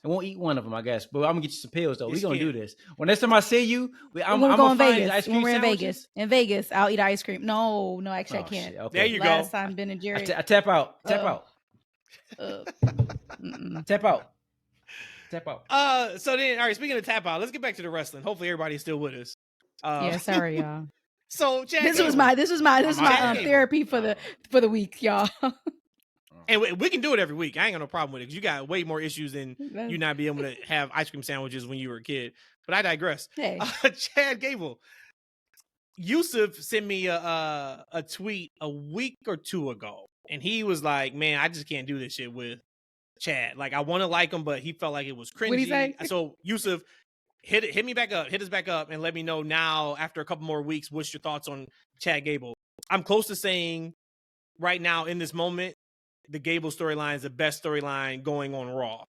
I won't eat one of them, I guess, but I'm gonna get you some pills though. We're gonna do this. When next time I see you, I'm gonna find Vegas. Ice cream when we're sandwiches. In Vegas, I'll eat ice cream. No, actually I can't. Okay. There you Last time Ben and Jerry. I tap out. Tap out. So then, all right. Speaking of tap out, let's get back to the wrestling. Hopefully, everybody's still with us. Yeah, sorry, y'all. So Chad This Gable. was my Gable. therapy for the week, y'all. And we can do it every week. I ain't got no problem with it because you got way more issues than you not being able to have ice cream sandwiches when you were a kid. But I digress. Hey. Chad Gable. Yusuf sent me a tweet a week or two ago, and he was like, "Man, I just can't do this shit with Chad. Like, I want to like him, but he felt like it was cringy." What'd he say? So Yusuf, hit us back up, and let me know now after a couple more weeks, what's your thoughts on Chad Gable? I'm close to saying right now in this moment, the Gable storyline is the best storyline going on Raw.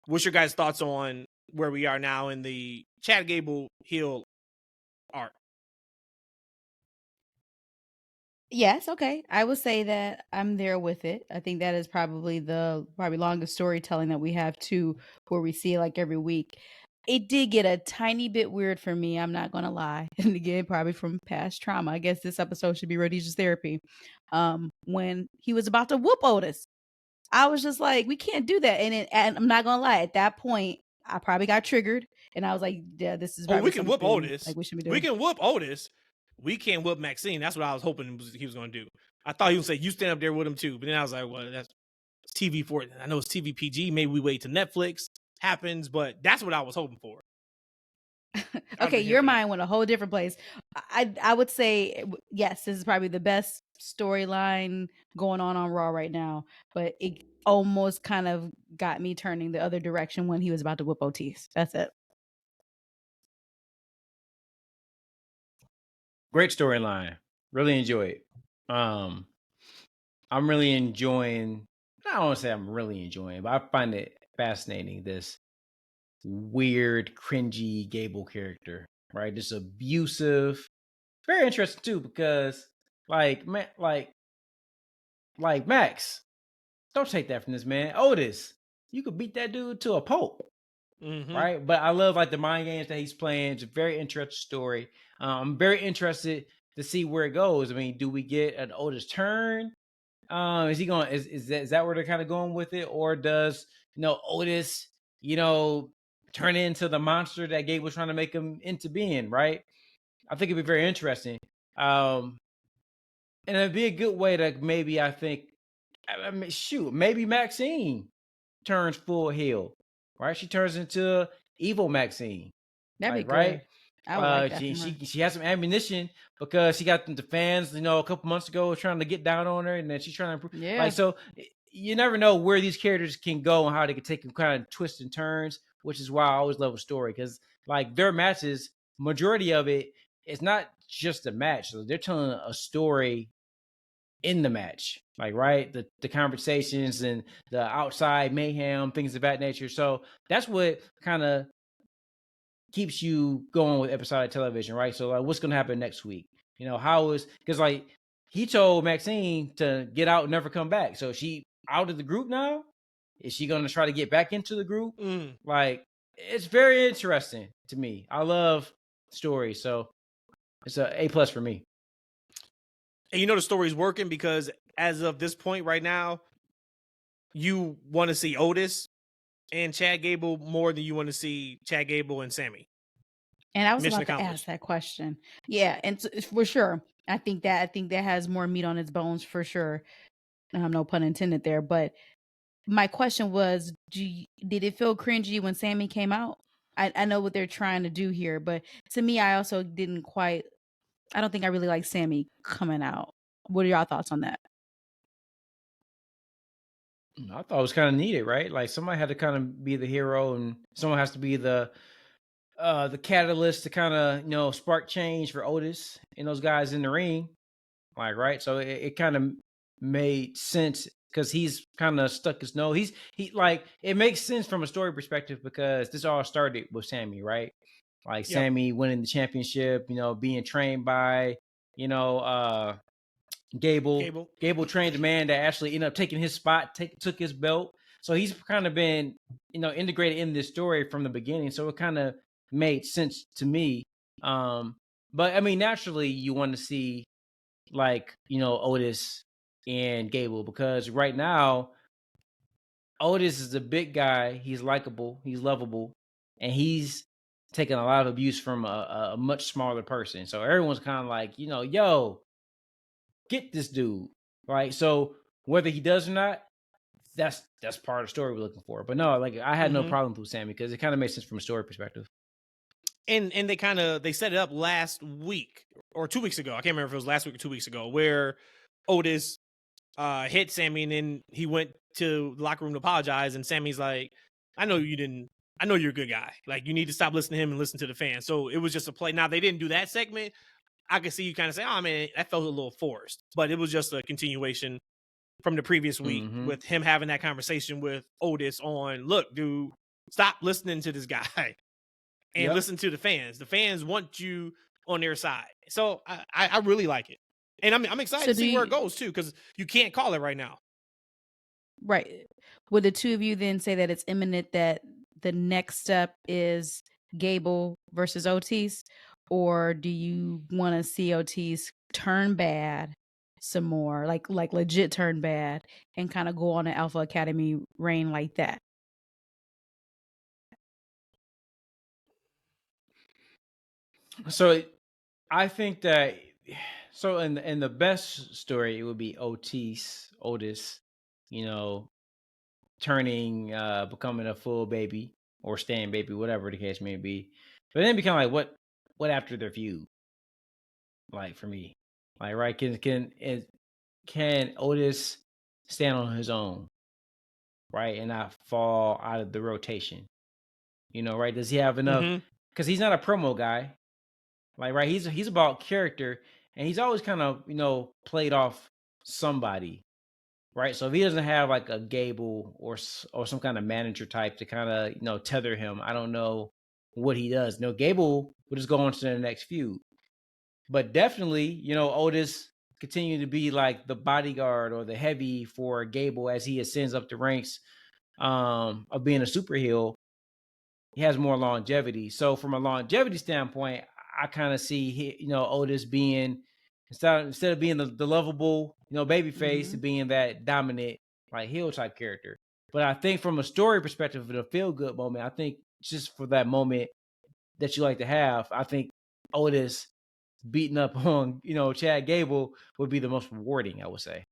What's your guys' thoughts on where we are now in the Chad Gable heel arc? Yes, okay. I would say that I'm there with it. I think that is probably the longest storytelling that we have too, where we see it like every week. It did get a tiny bit weird for me, I'm not gonna lie. And again, probably from past trauma. I guess this episode should be Rhodesia's therapy. When he was about to whoop Otis, I was just like, we can't do that. And I'm not gonna lie, at that point, I probably got triggered, and I was like, yeah, this is. We can whoop Otis. Like we should be doing. We can whoop Otis. We can't whoop Maxine. That's what I was hoping he was going to do. I thought he would say, you stand up there with him too. But then I was like, well, that's TV for it. I know it's TV PG. Maybe we wait till Netflix happens, but that's what I was hoping for. Okay, your mind went a whole different place. I would say, yes, this is probably the best storyline going on Raw right now. But it almost kind of got me turning the other direction when he was about to whoop Otis. That's it. Great storyline. Really enjoy it. I'm really enjoying. I don't want to say I'm really enjoying, but I find it fascinating. This weird, cringy Gable character, right? This abusive. Very interesting too, because like Max, don't take that from this man. Otis, you could beat that dude to a pulp. Right, but I love like the mind games that he's playing. It's a very interesting story. I'm very interested to see where it goes. I mean, do we get an Otis turn? Is he going? Is that where they're kind of going with it, or does Otis turn into the monster that Gabe was trying to make him into being? Right. I think it'd be very interesting, and it'd be a good way to maybe maybe Maxine turns full heel. Right, she turns into evil Maxine. That'd be good. Right. I would like that she has some ammunition because she got the fans, a couple months ago trying to get down on her, and then she's trying to improve. Yeah. Like, so you never know where these characters can go and how they can take them kind of twists and turns, which is why I always love a story, because like their matches, majority of it is not just a match. So they're telling a story in the match, like, right, the conversations and the outside mayhem, things of that nature. So that's what kind of keeps you going with episodic television, right? So like, what's gonna happen next week? Because like he told Maxine to get out and never come back. So is she out of the group now? Is she gonna try to get back into the group? Like, it's very interesting to me. I love stories, so it's a A+ for me. And the story's working because as of this point right now, you want to see Otis and Chad Gable more than you want to see Chad Gable and Sami. And I was about to ask that question. Yeah, and for sure. I think that has more meat on its bones for sure. No pun intended there. But my question was, did it feel cringy when Sami came out? I know what they're trying to do here, but to me, I also didn't quite. I don't think I really like Sami coming out. What are y'all thoughts on that? I thought it was kind of needed, right? Like somebody had to kind of be the hero, and someone has to be the catalyst to kind of spark change for Otis and those guys in the ring, like, right? So it kind of made sense because he's kind of stuck his nose. It makes sense from a story perspective because this all started with Sami, right? Like Sami winning the championship, being trained by Gable. Gable trained a man that actually ended up taking his spot, took his belt. So he's kind of been integrated in this story from the beginning. So it kind of made sense to me. But I mean, naturally you want to see like Otis and Gable, because right now Otis is a big guy. He's likable. He's lovable, and he's taking a lot of abuse from a much smaller person. So everyone's kind of like, yo, get this dude, right? So whether he does or not, that's part of the story we're looking for. But no, like I had no problem with Sammy because it kind of makes sense from a story perspective. And they set it up last week or 2 weeks ago. I can't remember if it was last week or 2 weeks ago, where Otis hit Sammy, and then he went to the locker room to apologize, and Sammy's like, I know you're a good guy. Like, you need to stop listening to him and listen to the fans. So it was just a play. Now, they didn't do that segment. I could see you kind of say, oh, man, that felt a little forced. But it was just a continuation from the previous week with him having that conversation with Otis on, look, dude, stop listening to this guy and listen to the fans. The fans want you on their side. So I really like it. And I'm excited to see where it goes, too, because you can't call it right now. Right. Would the two of you then say that it's imminent that the next step is Gable versus Otis? Or do you want to see Otis turn bad some more, like legit turn bad, and kind of go on an Alpha Academy reign like that? So I think that in the best story it would be Otis, turning becoming a full baby or staying baby, whatever the case may be. But then become like what after their feud? Like for me. Like right, can Otis stand on his own, right, and not fall out of the rotation? Right? Does he have enough? Because he's not a promo guy. Like, right, he's about character, and he's always kind of played off somebody, right? So if he doesn't have like a Gable or some kind of manager type to kind of tether him, I don't know what he does. Gable will just go on to the next feud, but definitely Otis continue to be like the bodyguard or the heavy for Gable as he ascends up the ranks of being a super heel. He has more longevity. So from a longevity standpoint, I kind of see Otis being instead of being the lovable baby face to being that dominant like heel type character. But I think from a story perspective, for the feel good moment, I think just for that moment that you like to have, I think Otis beating up on Chad Gable would be the most rewarding, I would say.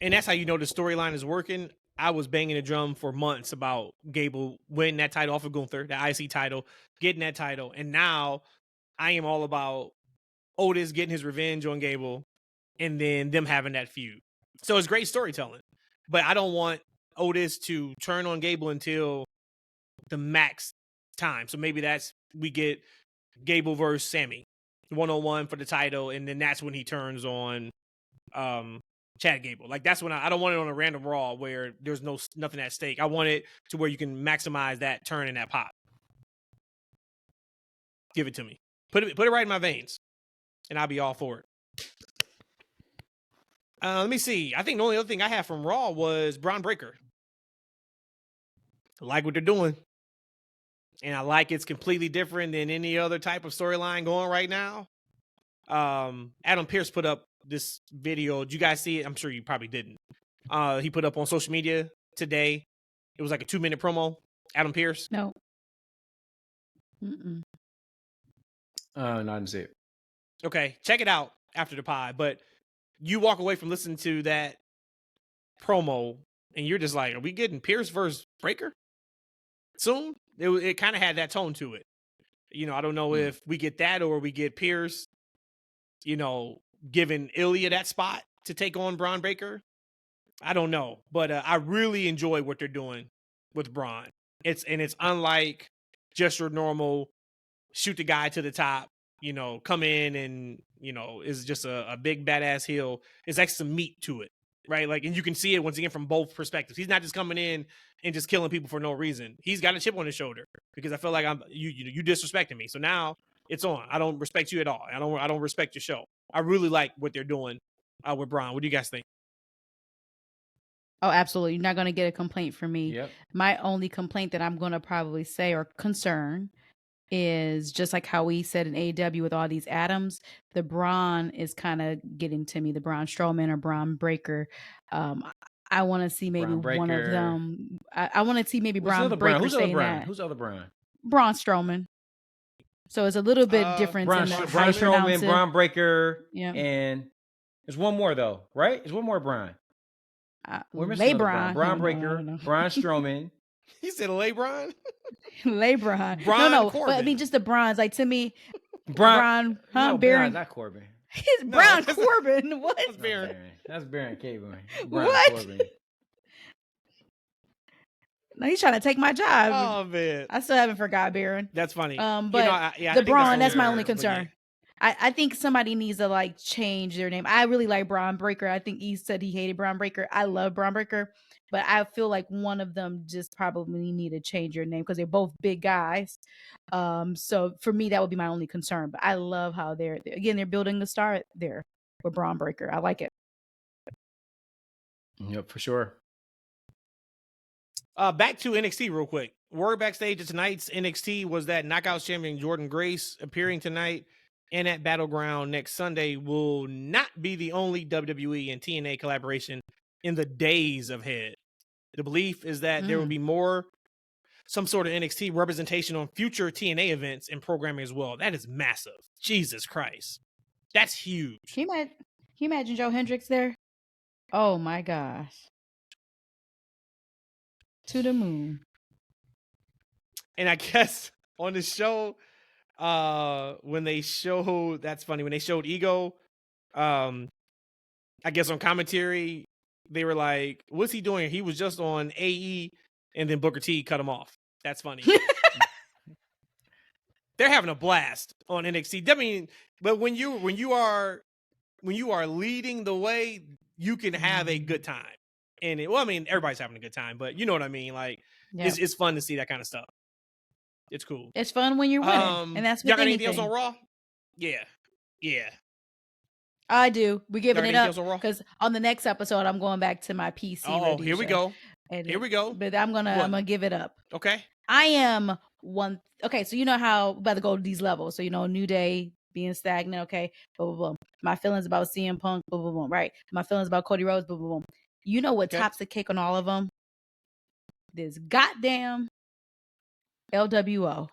And that's how the storyline is working. I was banging the drum for months about Gable winning that title off of Gunther, the IC title, getting that title. And now I am all about Otis getting his revenge on Gable and then them having that feud. So it's great storytelling. But I don't want Otis to turn on Gable until the max time. So maybe we get Gable versus Sami 1-on-1 for the title, and then that's when he turns on Chad Gable. Like, that's when I don't want it on a random Raw where there's nothing at stake. I want it to where you can maximize that turn and that pop. Give it to me. Put it right in my veins, and I'll be all for it. Let me see. I think the only other thing I have from Raw was Bron Breakker. I like what they're doing. And I like it's completely different than any other type of storyline going right now. Adam Pearce put up this video. Did you guys see it? I'm sure you probably didn't. He put up on social media today. It was like a 2-minute promo. Adam Pearce. No. No, I didn't see it. Okay, check it out after the pod. But you walk away from listening to that promo, and you're just like, are we getting Pearce versus Breakker soon? It kind of had that tone to it. I don't know if we get that or we get Pearce, giving Ilya that spot to take on Bron Breakker. I don't know. But I really enjoy what they're doing with Bron. It's unlike just your normal shoot the guy to the top, come in and, is just a big badass heel. It's actually some meat to it, right? Like, and you can see it once again from both perspectives. He's not just coming in and just killing people for no reason. He's got a chip on his shoulder because I feel like you disrespecting me. So now it's on. I don't respect you at all. I don't respect your show. I really like what they're doing with Bron. What do you guys think? Oh, absolutely. You're not going to get a complaint from me. Yep. My only complaint that I'm going to probably say or concern is just like how we said in AEW with all these atoms. The Braun is kind of getting to me. The Braun Strowman or Bron Breakker. I want to see maybe Bron one of Breakker. them. I want to see maybe What's the Bron other Braun? Breakker Who's the other saying Braun? that. Who's the other Braun? Braun Strowman. So it's a little bit different Braun in the Braun how you pronounce Strowman, it. Bron Breakker, Yeah. and there's one more though, right? There's one more Braun. We're missing another Braun. LeBron. Bron Breakker, Braun Strowman. He said LeBron? LeBron. Bron No, Corbin. but I mean just the bronze. Like to me, Bron, huh? no, Baron. not Corbin. He's No, Bron that's- Corbin. What? That's Baron. That's Baron Corbin. What? Corbin. No, he's trying to take my job. Oh man, I still haven't forgot Baron. that's funny. But I the think Braun, that's my fair, only but yeah. concern. I think somebody needs to like change their name. I really like Bron Breakker. I think he said he hated Bron Breakker. I love Bron Breakker, but I feel like one of them just probably need to change their name because they're both big guys. So for me, that would be my only concern. But I love how they're building the star there with Bron Breakker. I like it. Yep, for sure. Back to NXT real quick. Word backstage at tonight's NXT was that Knockouts champion Jordan Grace appearing tonight and at Battleground next Sunday will not be the only WWE and TNA collaboration in the days ahead. The belief is that there will be some sort of NXT representation on future TNA events and programming as well. That is massive. Jesus Christ. That's huge. Can you imagine Joe Hendricks there? Oh my gosh. To the moon. And I guess on the show, when they showed, that's funny, when they showed Ego, I guess on commentary, they were like, what's he doing? He was just on AE, and then Booker T cut him off. That's funny. They're having a blast on NXT. I mean, but when you are leading the way, you can have a good time. And everybody's having a good time, but you know what I mean? Like, it's fun to see that kind of stuff. It's cool. It's fun when you're winning, and that's with y'all got anything. anything else on Raw? Yeah. I do. We're giving it up because on the next episode, I'm going back to my PC. Oh, Rhodesia. here we go. And here we go. But I'm gonna give it up. Okay. I am one. Okay, so you know how about to go to these levels. So New Day being stagnant. Okay, boom, boom, boom. My feelings about CM Punk. Boom, boom, boom. Right. My feelings about Cody Rhodes. Boom, boom, boom. You know what tops the cake on all of them? This goddamn LWO.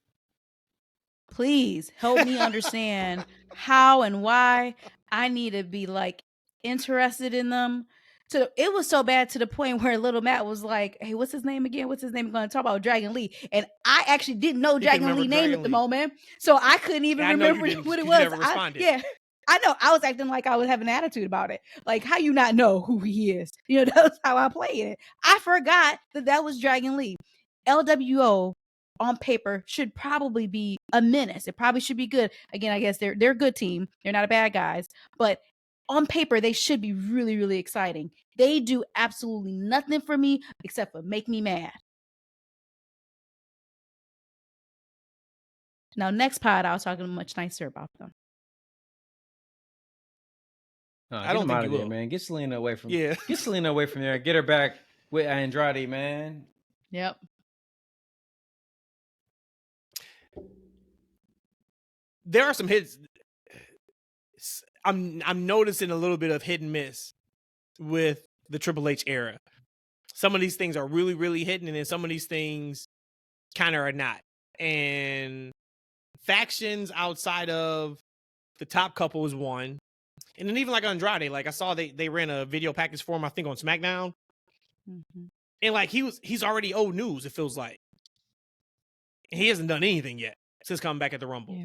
Please help me understand how and why I need to be like interested in them. So it was so bad to the point where little Matt was like, hey, what's his name again? What's his name? Going to talk about Dragon Lee. And I actually didn't know Dragon Lee's name at the moment. So I couldn't even remember what it was. I know. I was acting like I was having an attitude about it. Like, how you not know who he is? That's how I play it. I forgot that was Dragon Lee. LWO on paper should probably be a menace. It probably should be good. Again, I guess they're a good team. They're not a bad guys, but on paper they should be really, really exciting. They do absolutely nothing for me except for make me mad. Now, next pod, I was talking much nicer about them. I don't think you will, man. Get Selena away from Get Selena away from there. Get her back with Andrade, man. Yep. There are some hits. I'm noticing a little bit of hit and miss with the Triple H era. Some of these things are really, really hitting, and then some of these things kind of are not. And factions outside of the top couple is one. And then even like Andrade, like I saw they ran a video package for him, I think on SmackDown. Mm-hmm. And like he's already old news, it feels like. And he hasn't done anything yet since coming back at the Rumble.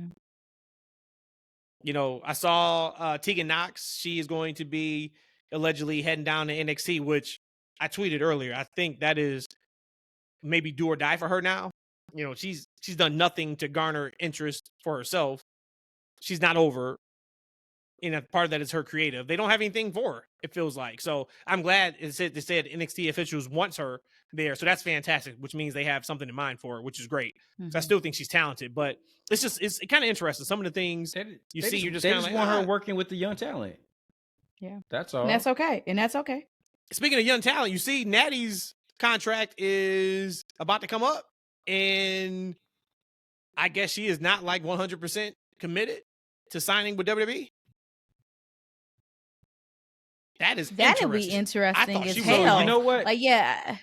Yeah. I saw Tegan Knox. She is going to be allegedly heading down to NXT, which I tweeted earlier. I think that is maybe do or die for her now. She's done nothing to garner interest for herself. She's not over. And part of that is her creative. They don't have anything for her, it feels like. So I'm glad they said NXT officials wants her there. So that's fantastic, which means they have something in mind for her, which is great. Mm-hmm. So I still think she's talented, but it's kind of interesting. Some of the things you see, you're just kind of like, want her working with the young talent. Yeah. That's all. And that's okay. Speaking of young talent, you see Natty's contract is about to come up. And I guess she is not like 100% committed to signing with WWE. That'd be interesting as she was hell. You know what? Like, yeah,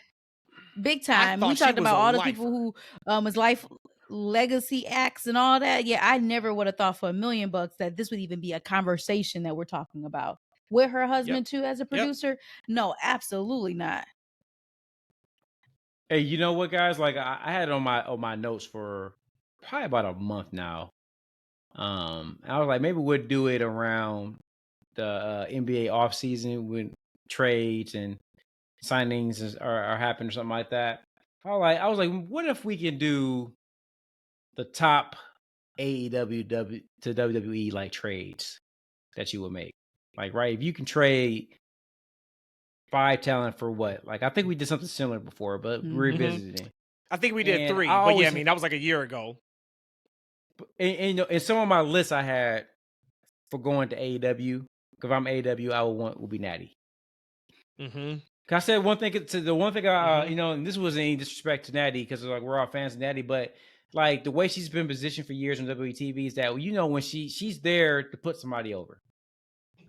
big time. We talked about all the people who was life legacy acts and all that. Yeah, I never would have thought for $1 million that this would even be a conversation that we're talking about with her husband too as a producer. No, absolutely not. Hey, you know what, guys? Like I had it on my notes for probably about a month now. I was like, maybe we'll do it around the NBA offseason when trades and signings are happening or something like that. I was like, what if we can do the top AEW to WWE like trades that you would make? Like, right, if you can trade 5 talent for what? Like, I think we did something similar before, but revisiting. I think we did 3, but yeah, I mean, that was like a year ago. And you know, in some of my lists I had for going to AEW, if I'm AEW, would be Natty. Mm-hmm. I said one thing to the one thing you know, and this wasn't any disrespect to Natty because like we're all fans of Natty, but like the way she's been positioned for years on WTV is that, you know, when she's there to put somebody over,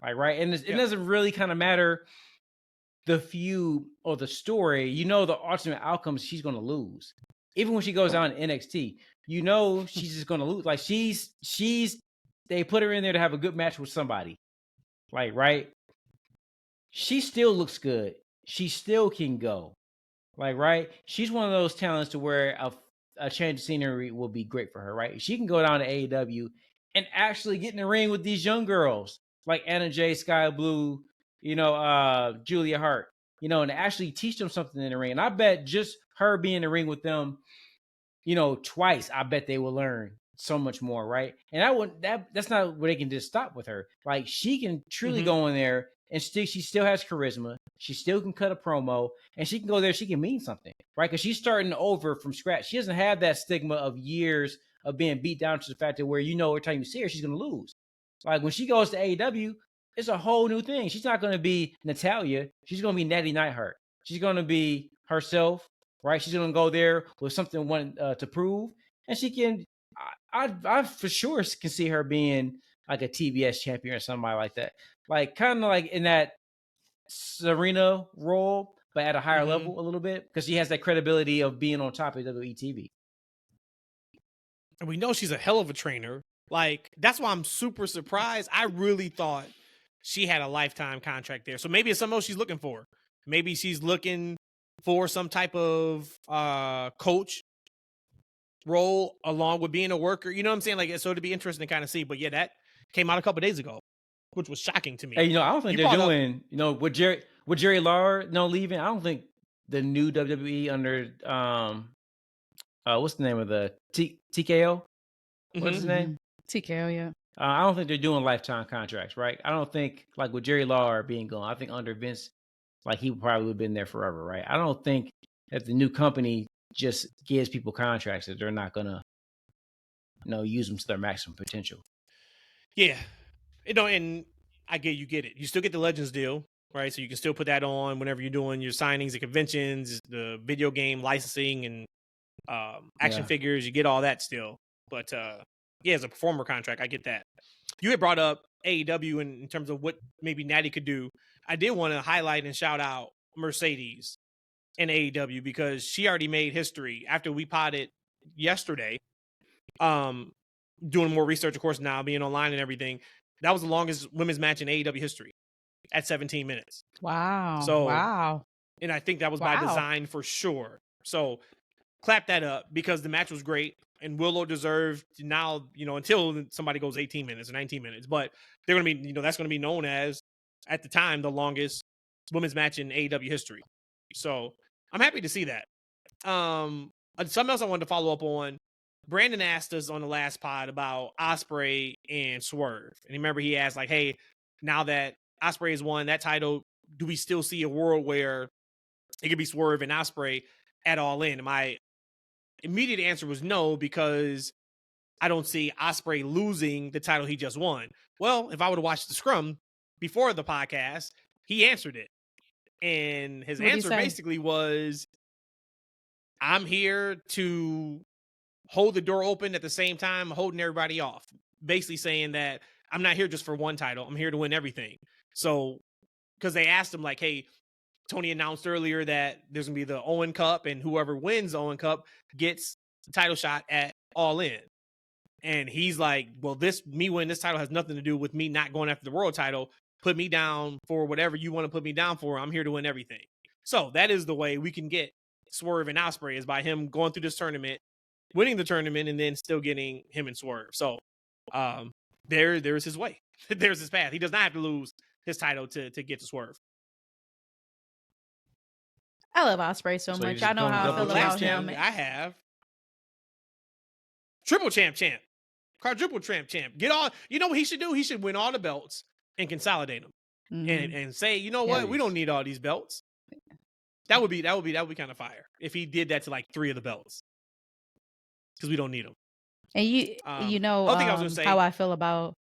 like, right, and it doesn't really kind of matter the feud or the story. You know, the ultimate outcome is she's going to lose, even when she goes down in NXT. You know, she's just going to lose. Like they put her in there to have a good match with somebody, like, right. She still looks good. She still can go. Like, right? She's one of those talents to where a change of scenery will be great for her, right? She can go down to AEW and actually get in the ring with these young girls like Anna Jay, Sky Blue, you know, Julia Hart, you know, and actually teach them something in the ring. And I bet just her being in the ring with them, you know, twice, I bet they will learn so much more, right? And that's not where they can just stop with her. Like, she can truly go in there and she still has charisma. She still can cut a promo, and she can go there. She can mean something, right? Because she's starting over from scratch. She doesn't have that stigma of years of being beat down to the fact that where, you know, every time you see her, she's going to lose. Like, when she goes to AEW, it's a whole new thing. She's not going to be Natalya. She's going to be Natty Neidhart. She's going to be herself, right? She's going to go there with something to prove, and she can. I for sure can see her being like a TBS champion or somebody like that. Like, kind of like in that Serena role, but at a higher level a little bit, because she has that credibility of being on top of WWE TV. And we know she's a hell of a trainer. Like, that's why I'm super surprised. I really thought she had a lifetime contract there. So maybe it's something else she's looking for. Maybe she's looking for some type of coach role along with being a worker. You know what I'm saying? Like, so it'd be interesting to kind of see. But yeah, that came out a couple days ago, which was shocking to me. Hey, you know, I don't think they're doing, you know, with Jerry Lawler leaving, I don't think the new WWE under what's the name of the TKO? What's his name? TKO, yeah. I don't think they're doing lifetime contracts, right? I don't think, like with Jerry Lawler being gone, I think under Vince, like, he probably would have been there forever, right? I don't think that the new company just gives people contracts that they're not gonna, you know, use them to their maximum potential. Yeah, you know, and I get it. You still get the Legends deal, right? So you can still put that on whenever you're doing your signings and conventions, the video game licensing and action figures. You get all that still, but yeah, as a performer contract, I get that. You had brought up AEW in terms of what maybe Natty could do. I did want to highlight and shout out Mercedes in AEW because she already made history after we potted yesterday. Doing more research, of course, now being online and everything. That was the longest women's match in AEW history at 17 minutes. Wow. So, wow. And I think that was by design for sure. So clap that up because the match was great and Willow deserved now, you know, until somebody goes 18 minutes or 19 minutes. But they're going to be, you know, that's going to be known as, at the time, the longest women's match in AEW history. So I'm happy to see that. Something else I wanted to follow up on. Brandon asked us on the last pod about Ospreay and Swerve. And remember, he asked, like, hey, now that Ospreay has won that title, do we still see a world where it could be Swerve and Ospreay at All In? And my immediate answer was no, because I don't see Ospreay losing the title he just won. Well, if I would have watched the scrum before the podcast, he answered it. And his answer basically was, I'm here to hold the door open at the same time, holding everybody off. Basically saying that I'm not here just for one title. I'm here to win everything. So, because they asked him like, hey, Tony announced earlier that there's going to be the Owen Cup, and whoever wins the Owen Cup gets the title shot at All In. And he's like, well, me winning this title has nothing to do with me not going after the world title. Put me down for whatever you want to put me down for. I'm here to win everything. So that is the way we can get Swerve and Ospreay, is by him going through this tournament, winning the tournament, and then still getting him and Swerve. So there's his way. There's his path. He does not have to lose his title to get to Swerve. I love Ospreay so much. I know how I feel about him. I have triple champ, quadruple champ. Get all. You know what he should do? He should win all the belts and consolidate them, and say, you know what? We don't need all these belts. That would be kind of fire if he did that to like 3 of the belts, because we don't need them. And you know how I feel about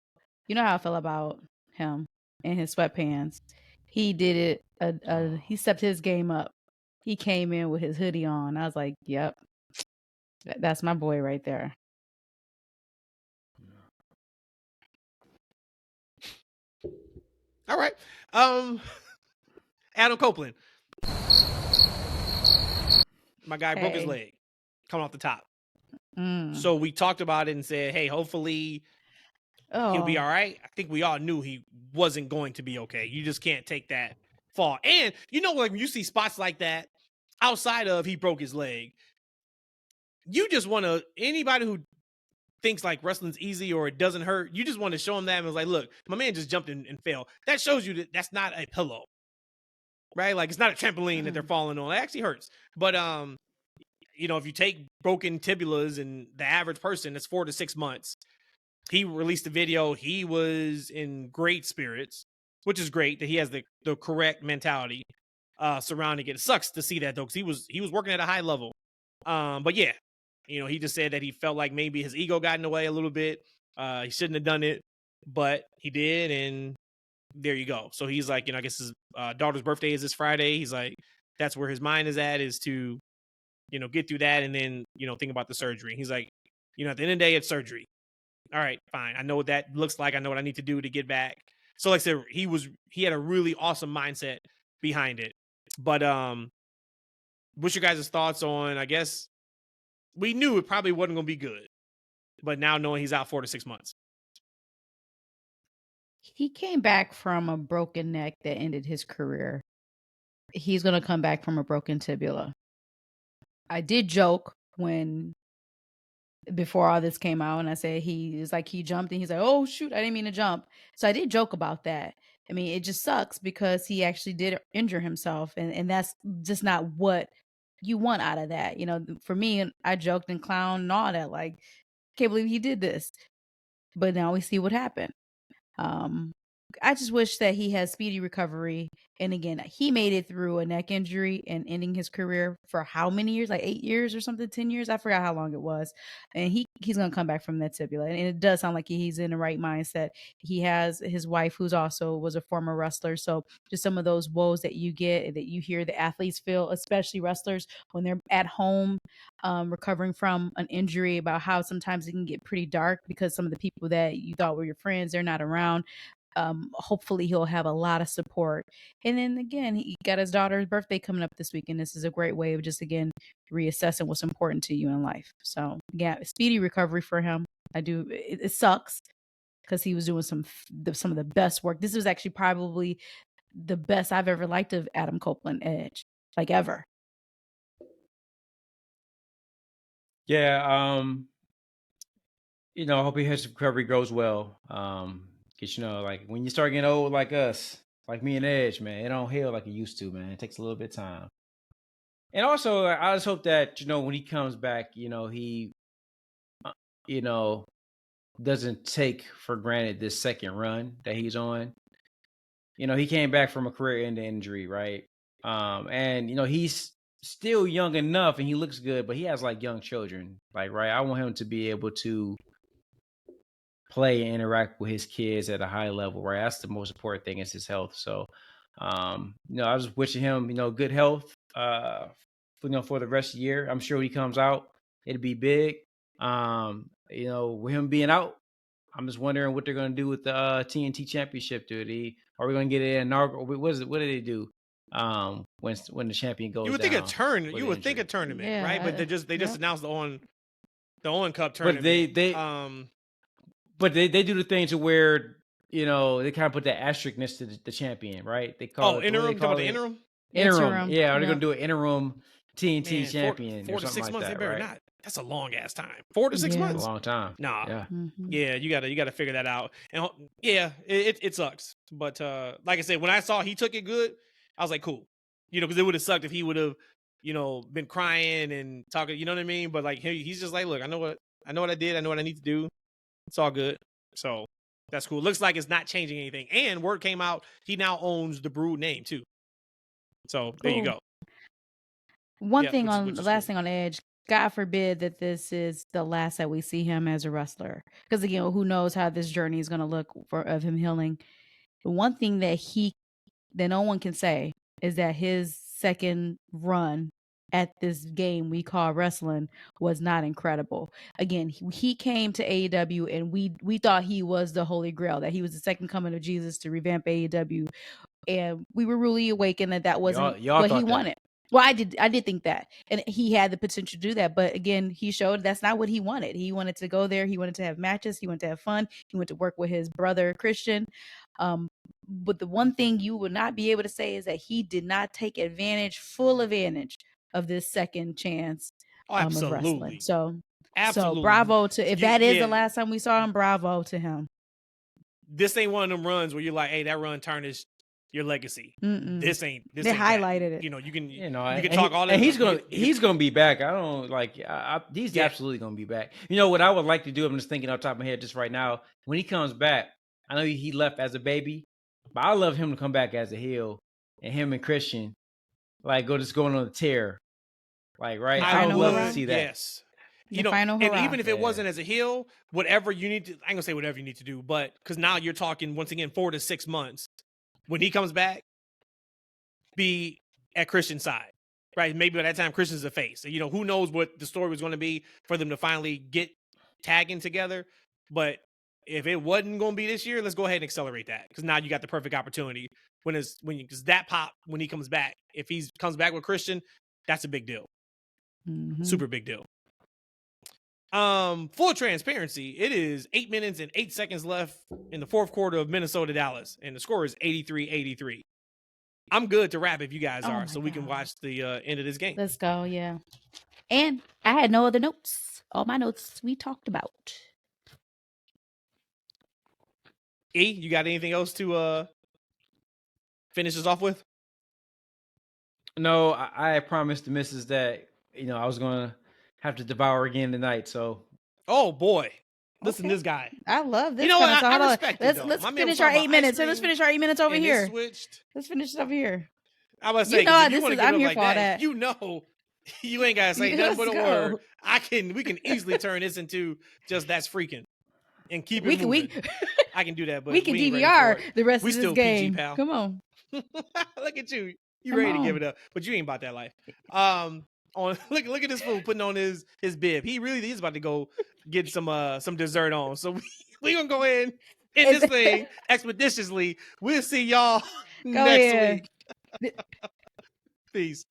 him and his sweatpants. He did it. He stepped his game up. He came in with his hoodie on. I was like, "Yep, that's my boy right there." All right, Adam Copeland, my guy broke his leg coming off the top. So we talked about it and said, hey, hopefully he'll be all right. I think we all knew he wasn't going to be okay. You just can't take that fall. And you know, like when you see spots like that outside of he broke his leg, you just want to, anybody who thinks like wrestling's easy or it doesn't hurt, you just want to show him that and was like, look, my man just jumped and fell. That shows you that that's not a pillow, right? Like it's not a trampoline that they're falling on. It actually hurts. But you know, if you take broken tibulas and the average person, it's 4 to 6 months. He released a video. He was in great spirits, which is great that he has the correct mentality surrounding it. It sucks to see that though, because he was working at a high level. But yeah, you know, he just said that he felt like maybe his ego got in the way a little bit. He shouldn't have done it, but he did, and there you go. So he's like, you know, I guess his daughter's birthday is this Friday. He's like, that's where his mind is at, is to, you know, get through that and then, you know, think about the surgery. He's like, you know, at the end of the day, it's surgery. All right, fine. I know what that looks like. I know what I need to do to get back. So like I said, he had a really awesome mindset behind it. But what's your guys' thoughts on, I guess we knew it probably wasn't going to be good, but now knowing he's out 4 to 6 months. He came back from a broken neck that ended his career. He's going to come back from a broken tibia. I did joke before all this came out, and I said he jumped and he's like, oh shoot, I didn't mean to jump. So I did joke about that. I mean, it just sucks because he actually did injure himself, and that's just not what you want out of that. You know, for me, I joked and clowned and all that, like, can't believe he did this. But now we see what happened. I just wish that he has speedy recovery. And again, he made it through a neck injury and ending his career for how many years? Like 8 years or something, 10 years? I forgot how long it was. And he's going to come back from that tibia. And it does sound like he's in the right mindset. He has his wife, who's also was a former wrestler. So just some of those woes that you get, that you hear the athletes feel, especially wrestlers, when they're at home recovering from an injury, about how sometimes it can get pretty dark because some of the people that you thought were your friends, they're not around. Hopefully he'll have a lot of support. And then again, he got his daughter's birthday coming up this week, and this is a great way of just, again, reassessing what's important to you in life. So yeah, speedy recovery for him. It sucks because he was doing some of the best work. This was actually probably the best I've ever liked of Adam Copeland Edge, like ever. Yeah, you know, I hope his recovery goes well. Cause you know, like when you start getting old like us, like me and Edge, man, it don't heal like it used to, man. It takes a little bit of time. And also, I just hope that, you know, when he comes back, you know, he, you know, doesn't take for granted this second run that he's on. You know, he came back from a career-ending injury, right? And you know, he's still young enough and he looks good, but he has like young children, like, right? I want him to be able to play and interact with his kids at a high level, right? That's the most important thing, is his health. So, you know, I was wishing him, you know, good health, you know, for the rest of the year. I'm sure when he comes out, it'll be big. With him being out, I'm just wondering what they're going to do with the TNT Championship. Are we going to get an inaugural? What do they do when the champion goes? You would think a tournament. You would think a tournament, Yeah, right? But they just announced the Owen Cup tournament. But they do the thing to where they kind of put that asterisk next to the champion, right? They call it interim. the interim. Interim. Yeah, they're going to do an interim TNT champion. 4 to 6 months. Like they better right? not. That's a long ass time. 4 to 6 months. A long time. Nah. Yeah. Mm-hmm. Yeah, you gotta figure that out. And yeah, it sucks. But like I said, when I saw he took it good, I was like, cool. Because it would have sucked if he would have, been crying and talking. You know what I mean? But like he's just like, look, I know what I did. I know what I need to do. It's all good. So that's cool. Looks like it's not changing anything. And word came out, he now owns the Brood name too. So there you go. Last thing on Edge. God forbid that this is the last that we see him as a wrestler. Because again, who knows how this journey is going to look of him healing. The one thing that no one can say is that his second run at this game we call wrestling was not incredible. Again, he came to AEW and we thought he was the Holy Grail, that he was the second coming of Jesus to revamp AEW. And we were really awakened that wasn't what he wanted. Well, I did think that, and he had the potential to do that. But again, he showed that's not what he wanted. He wanted to go there. He wanted to have matches. He wanted to have fun. He wanted to work with his brother Christian. But the one thing you would not be able to say is that he did not take full advantage of this second chance of wrestling. So bravo to if that is the last time we saw him. Bravo to him. This ain't one of them runs where you're like, hey, that run tarnished your legacy. This ain't. They highlighted it. You can talk all that. And he's gonna be back. I don't like. He's absolutely gonna be back. What I would like to do? I'm just thinking off the top of my head just right now. When he comes back, I know he left as a baby, but I love him to come back as a heel, and him and Christian, like going on a tear, like right. I would love to see that. Yes. And even if it wasn't as a heel, whatever you need to. I ain't gonna say whatever you need to do, but because now you're talking once again 4 to 6 months. When he comes back, be at Christian's side, right? Maybe by that time, Christian's a face. So, who knows what the story was going to be for them to finally get tagging together. But if it wasn't going to be this year, let's go ahead and accelerate that. Because now you got the perfect opportunity. Because that pop, when he comes back, if he comes back with Christian, that's a big deal. Mm-hmm. Super big deal. Full transparency, it is 8 minutes and 8 seconds left in the fourth quarter of Minnesota-Dallas, and the score is 83-83. I'm good to wrap if you guys are, so we can watch the end of this game. Let's go, yeah. And I had no other notes. All my notes we talked about. E, you got anything else to finish us off with? No, I promised the missus that I was gonna have to devour again tonight. So, oh boy, listen to this guy. I love this. I respect it. Let's finish our 8 minutes. Let's finish our 8 minutes over here. Let's finish it over here. I was saying, I'm here for all that. You ain't gotta say nothing but a word. We can easily turn this into just that's freaking and keep it moving. I can do that, but we can DVR the rest of this still game. PG, pal. Come on. Look at you. You ready to give it up, but you ain't about that life. Look at this fool putting on his bib. He really is about to go get some dessert on. So we gonna go ahead and end this thing expeditiously. We'll see y'all next week. Peace.